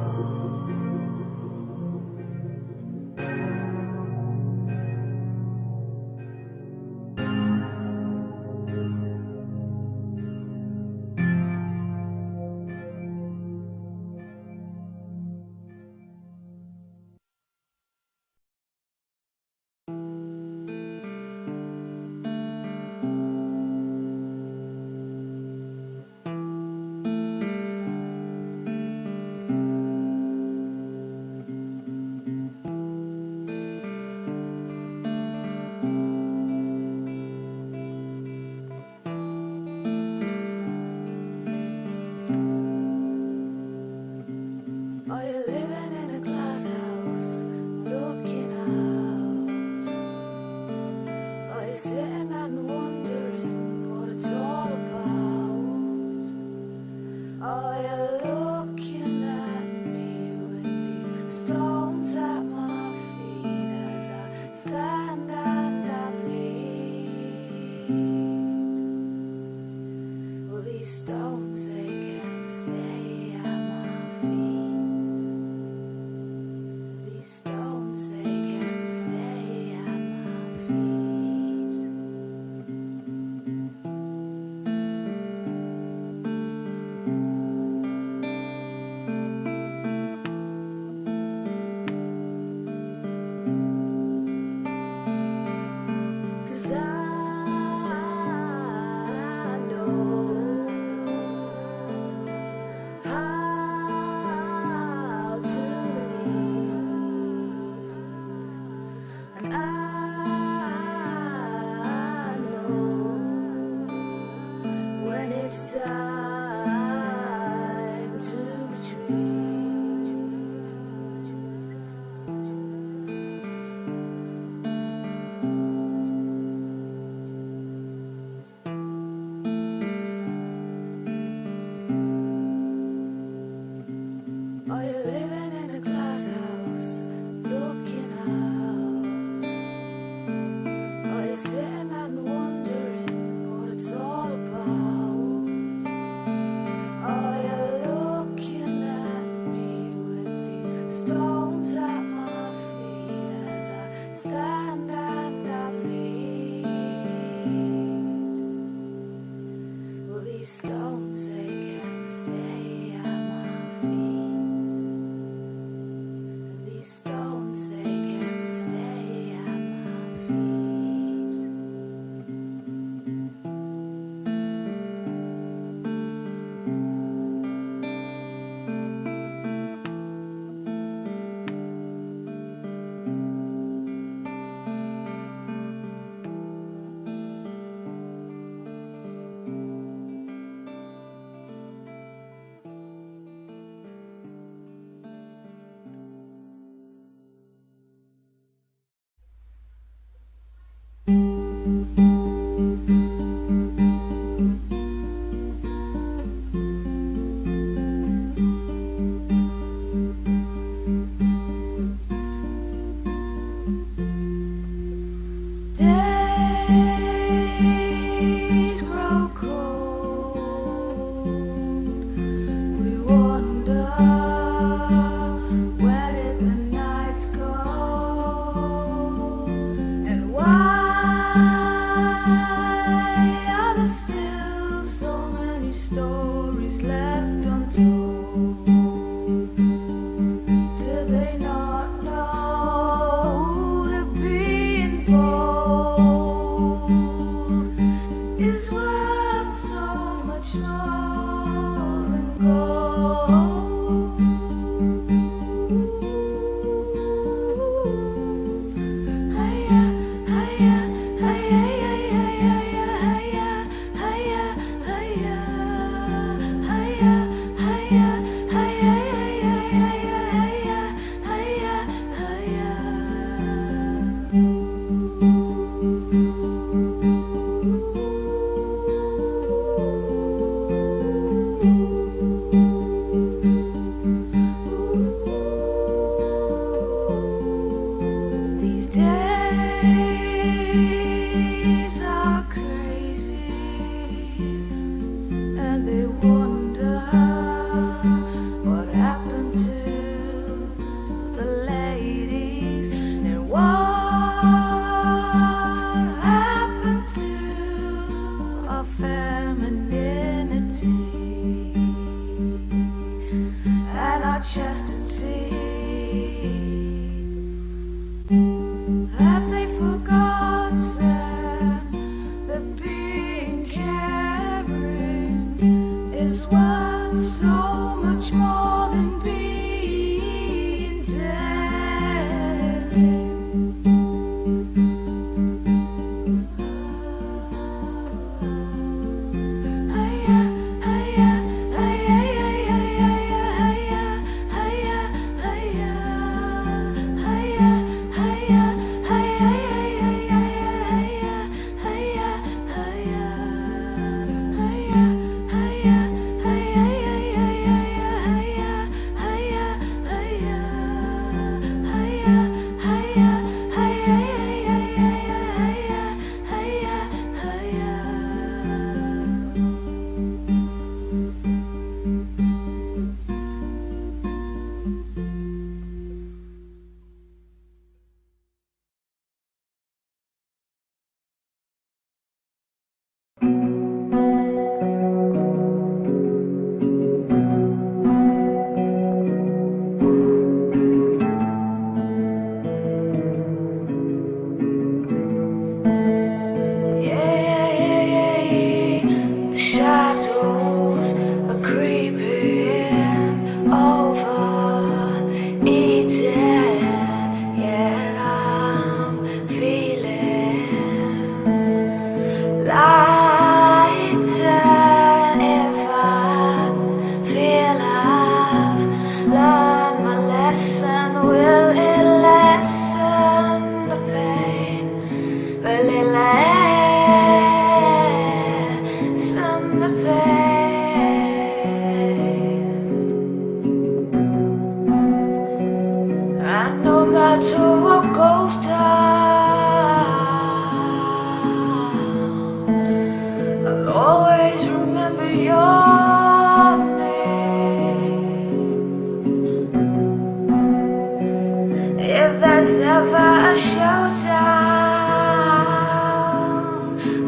[SPEAKER 1] If there's ever a showdown,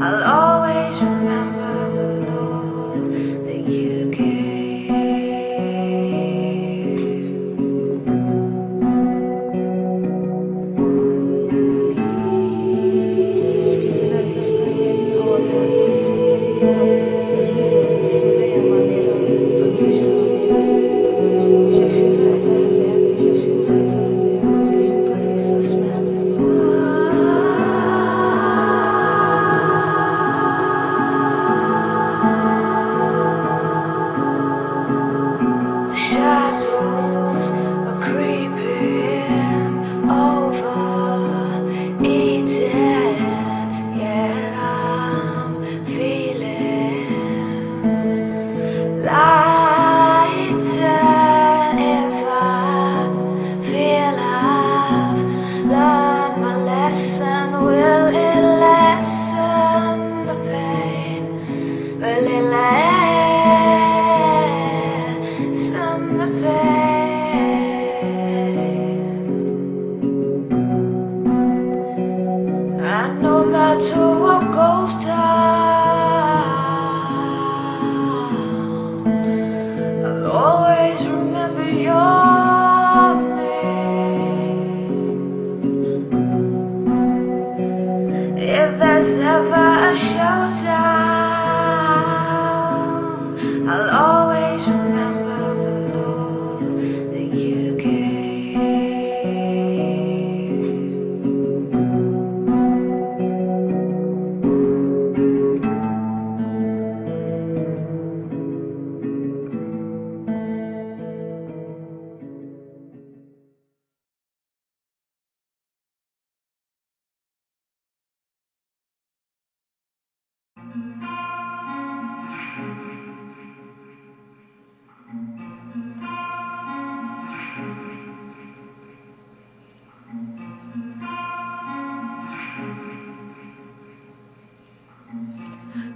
[SPEAKER 1] I'll always remember the love that you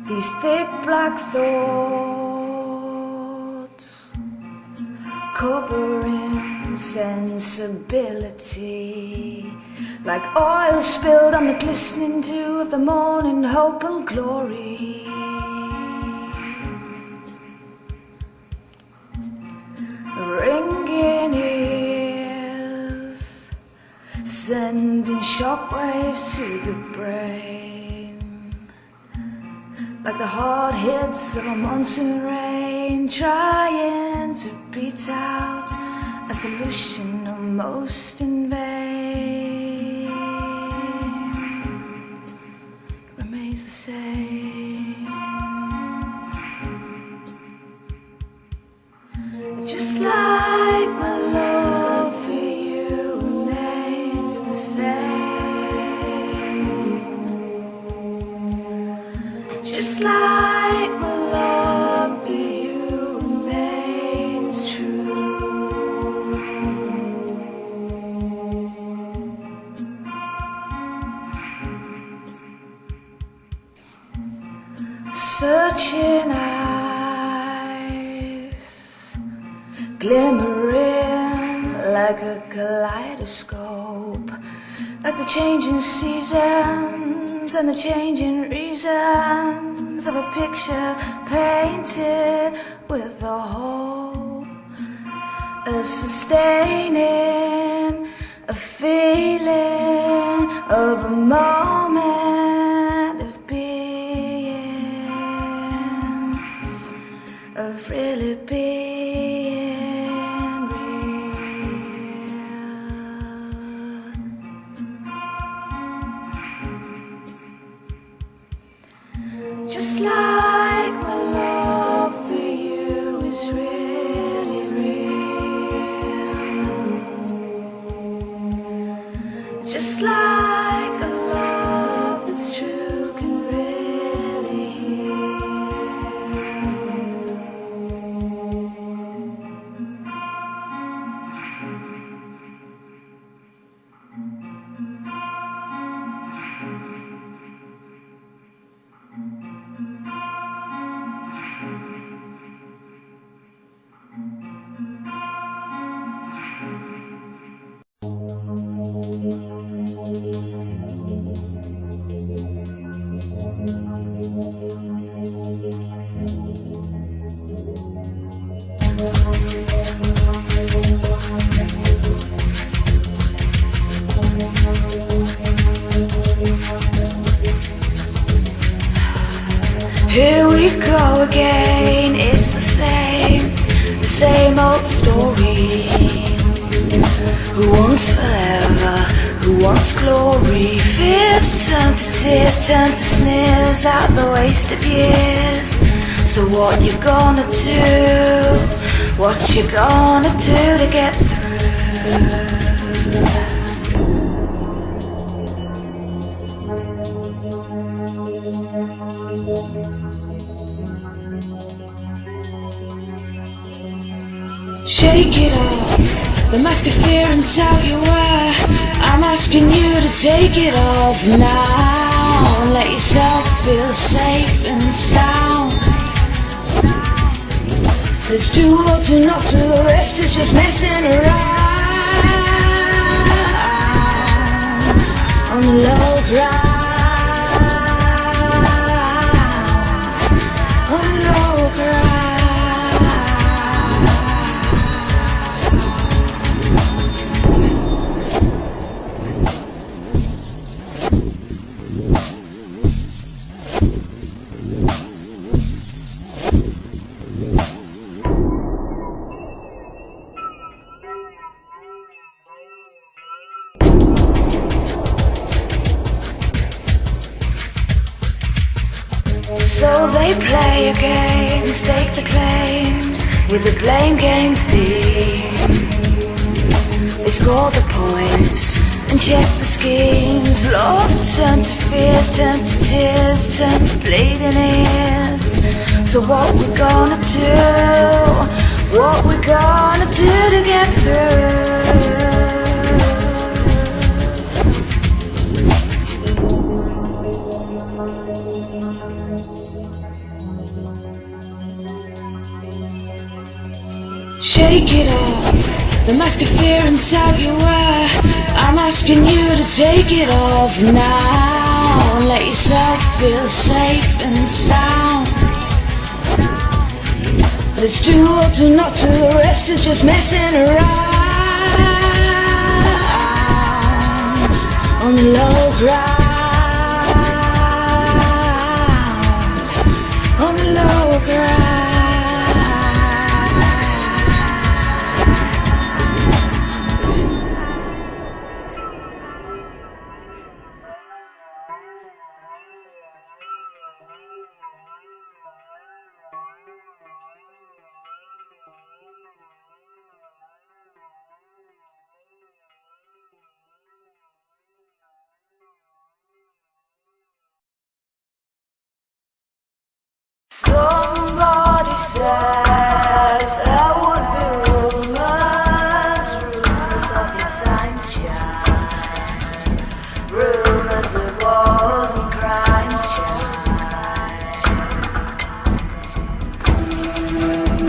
[SPEAKER 1] These thick black thoughts covering sensibility, like oil spilled on the glistening dew of the morning hope and glory. Ringing ears, sending shockwaves through the brain, like the hard hits of a monsoon rain, trying to beat out a solution almost in vain. It remains the same. Just like my love for you remains the same. Just like my love for you remains true. Searching eyes, glimmering like a kaleidoscope, like the changing seasons and the changing reasons of a picture painted with the hope of sustaining a feeling of a moment of being, of really being real. Just like my love for you is really real. Just like a love again, it's the same old story. Who wants forever, who wants glory? Fears turn to tears, turn to sneers at the waste of years. So what you gonna do? What you gonna do to get through? Shake it off, the mask of fear and tell you where. I'm asking you to take it off now and let yourself feel safe and sound. Let's do or do not do, the rest is just messing around on the low ground, on the low ground. So they play a game, stake the claims with a blame game theme. They score the points and check the schemes. Love turn to fears, turn to tears, turn to bleeding ears. So what we gonna do? What we gonna do to get through? Shake it off, the mask of fear and tell you where. I'm asking you to take it off now and let yourself feel safe and sound. Let's do or do not do, the rest is just messing around on the low ground, on the low ground. Somebody says there would be rumors, rumors of these times change, rumors of wars and crimes change.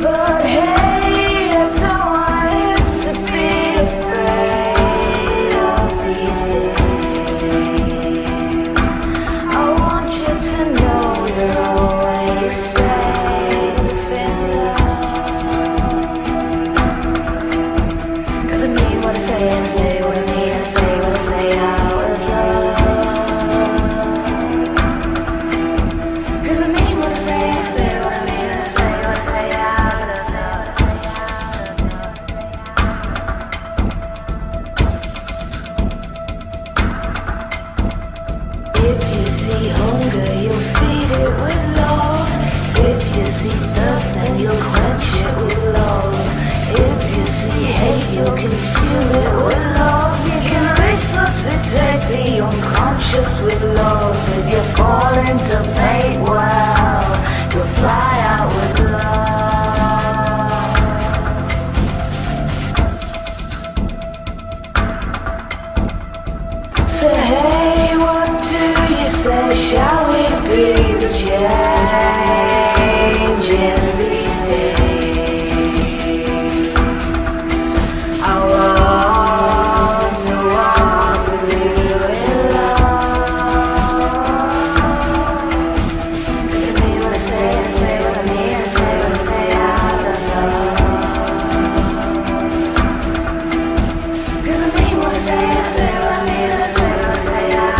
[SPEAKER 1] But hey, I don't want you to be afraid of these days. I want you to know you're always safe in love. 'Cause I mean what I say and I say what I mean and I say what I say out of love. 'Cause I mean what I say and I say what I mean and I say what I say out of love. If you see hunger, you'll feed it with love. If you see thirst, then you'll quench it with love. If you see hate, you'll consume it with love. You can resuscitate the unconscious with love. If you fall into fate, well, you'll fly out with love. So hey, what do you say? Shall we be the change in these days? I want to walk with you in love. 'Cause I mean what I say and I say what I mean and I say what I say out of love. 'Cause I mean what I say and I say what I mean and I say what I say out of love.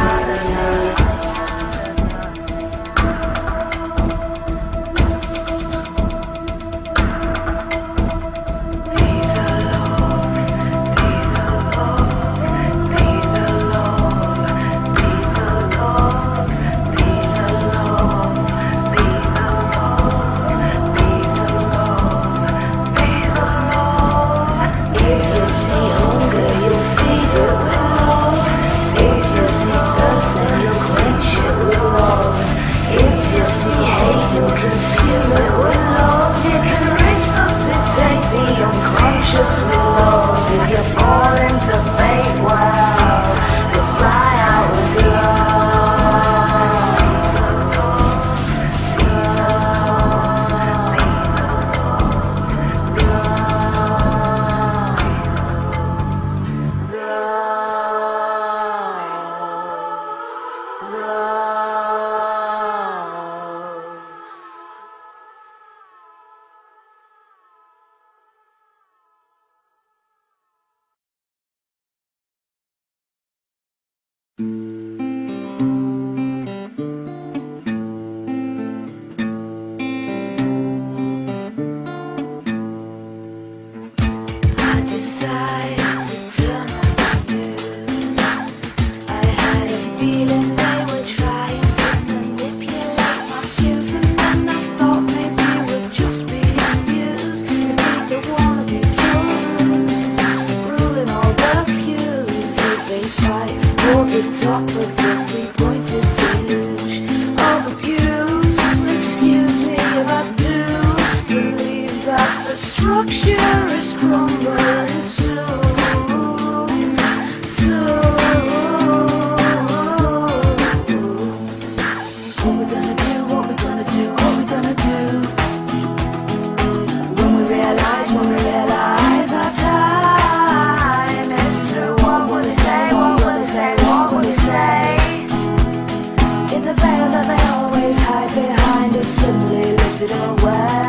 [SPEAKER 1] I decided to turn off the news. I had a feeling they were trying to manipulate my views, and then I thought maybe we'd just be amused to meet the wannabe cures, ruling all the pews as they fight for the top of the three-pointed deluge. All the pews, excuse me if I do believe that the structure is crumbling soon. What we gonna do, what we gonna do, what we gonna do when we realize our time is through? What will they say, what will they say, what will they say? If the veil that they always hide behind is suddenly lifted away.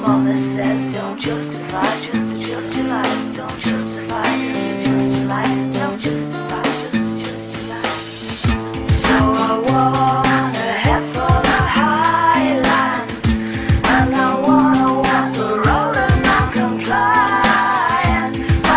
[SPEAKER 1] Mama says, don't justify, just adjust your life. Don't justify, just adjust your life. Don't justify, just adjust your life. So I wanna head for the highlands, and I wanna walk the road of non-compliance. So I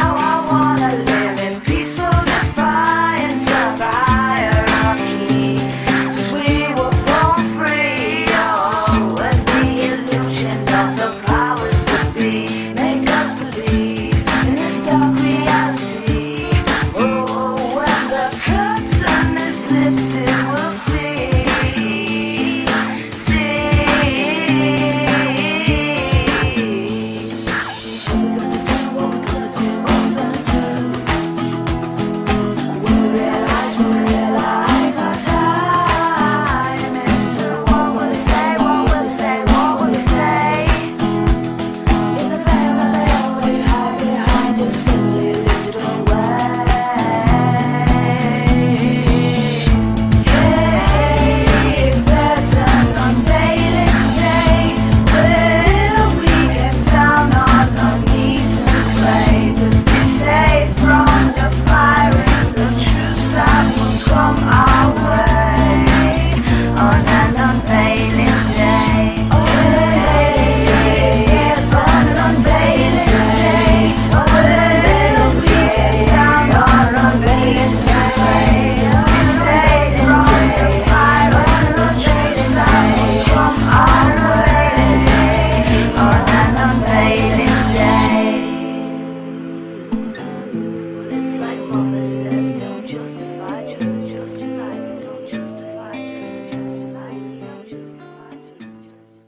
[SPEAKER 1] wanna live in peaceful defiance of the hierarchy, 'cause we were born free, oh, and the illusion of the powers that be make us believe in this dark reality. Oh, when the curtain is lifted, we'll see. What we gonna do, what we gonna do, when we realize our time is through? What will they say, what will they say, what will they say? If the veil that they always hide behind is suddenly lifted away. Hey, if there's an unveiling day, will we get down on our knees and pray to be safe from the fire and the truth that will come our way on an unveiling day? Yes, on an unveiling day, will we get down on our knees and pray to be safe from the fire and the truth that will come our way on an unveiling day? It's like Mama says, don't justify, just adjust your life. Don't justify, just adjust your life. Don't justify, just adjust your life.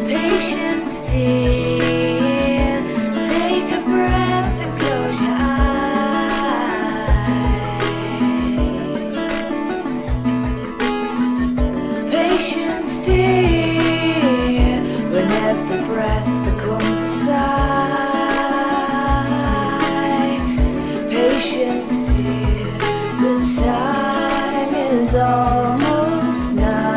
[SPEAKER 1] Patience, dear. Take a breath and close your eyes. Patience, dear. When every breath becomes a sigh. Patience, dear. The time is almost nigh.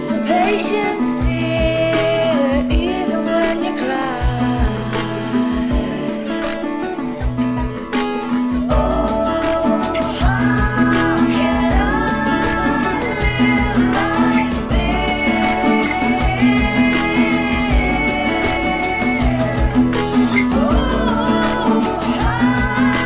[SPEAKER 1] So patience, dear, even when you cry. Oh, how can I live like this? Oh, how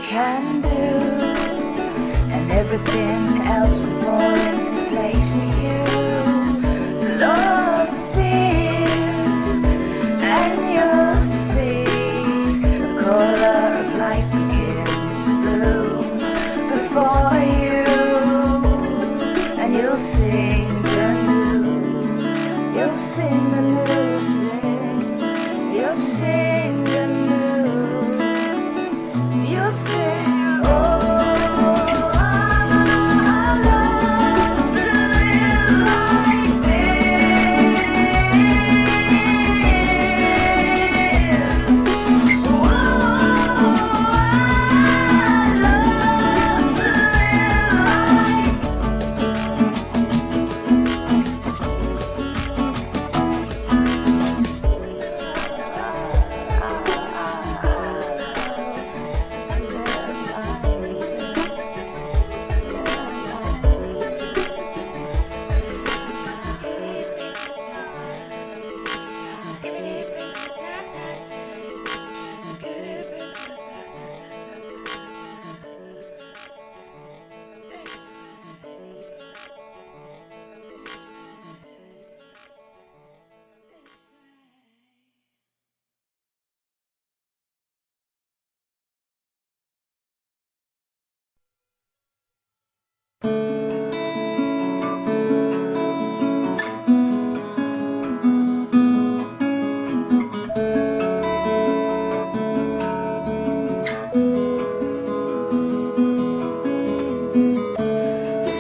[SPEAKER 1] can do, and everything else will fall into place with you. So love it's here, and you'll see the color of life begins to bloom before you, and you'll sing the new, you'll sing the new, you'll sing the new, you'll sing, oh, I love to live like this. Oh, I love to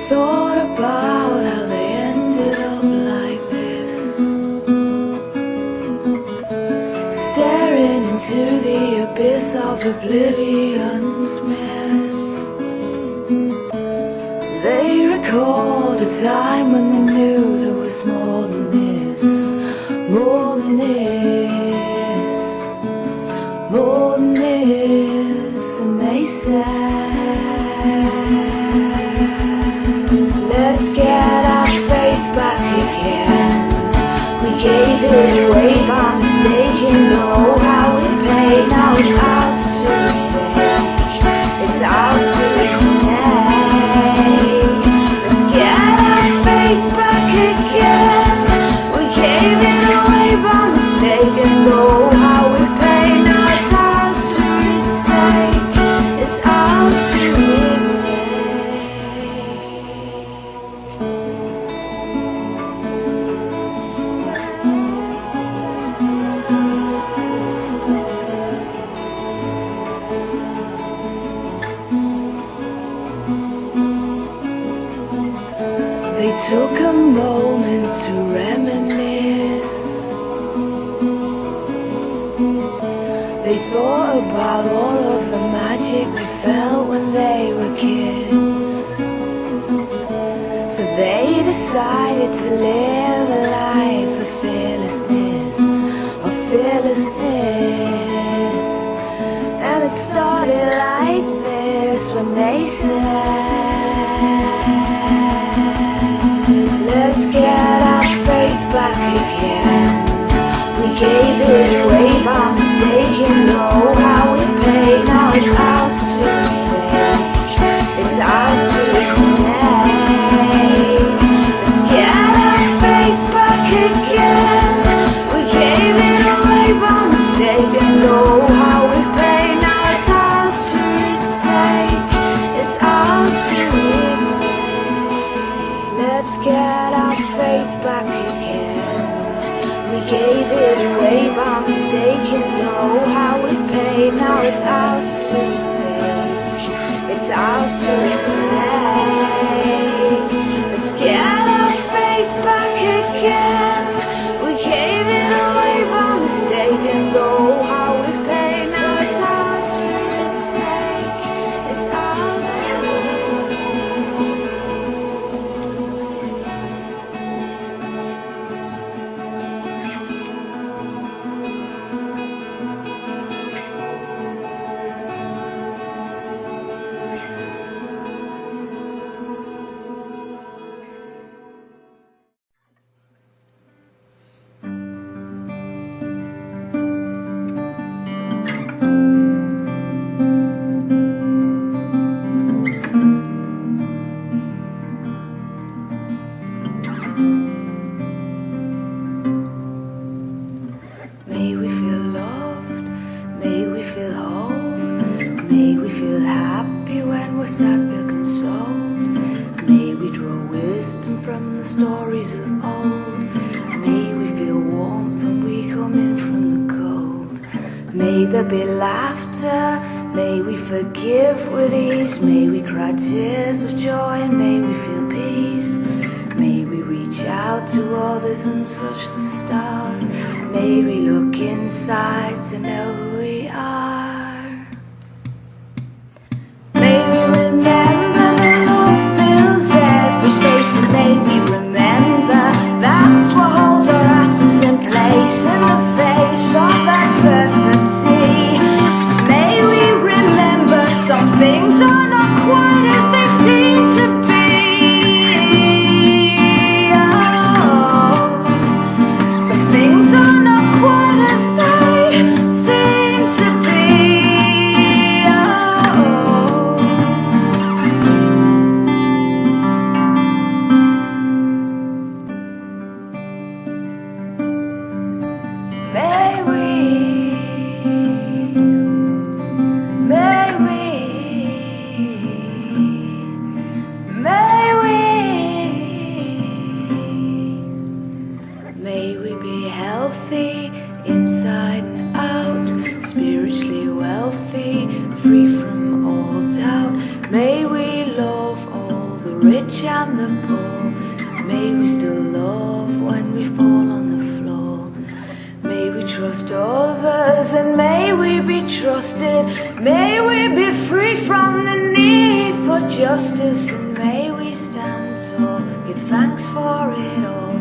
[SPEAKER 1] thought about how they ended up like this, staring into the abyss of oblivion's myth. They recalled a time when they knew there was more than this, more than this, more than this, and they said, let's get our faith back again. We gave it away by mistake, and oh how we paid. Now it's ours to take, it's ours to take. Let's get our faith back again. We gave it away by mistake, and oh how we paid. Now it's ours to retake, it's ours to They took a moment to reminisce. They thought about all of the magic they felt when they were kids. So they decided to live a life of fearlessness, of fearlessness. And it started like this when they said, let's get our faith back again. We gave it away by mistake, and oh how we paid. Now it's ours to take, it's ours to take. Let's get our faith back again. We gave it away by mistake, and oh how we paid. Now it's ours to retake, it's ours to retake. Let's get our faith back again. We gave it away by mistake, and oh how we paid. Now it's ours to take, it's ours to retake. Let's get our faith back again. We gave it away by mistake, and oh how we paid. Now it's ours to retake, it's ours to retake. from the stories of old. May we feel warmth when we come in from the cold. May there be laughter, may we forgive with ease. May we cry tears of joy and may we feel peace. May we reach out to others and touch the stars. May we look inside to know who we are. May we remember that love fills every space, and may we remember that's what holds our atoms in place in the face of adversity. May we remember some things are not quite as they seem to be. Oh, some things are not quite as they seem to be. Oh, may we, may we be healthy inside and out, spiritually wealthy, free from all doubt. May we love all the rich and the poor. May we still love when we fall on the floor. May we trust others and may we be trusted. May we be free from the need for justice, and may we stand tall, give thanks for it all.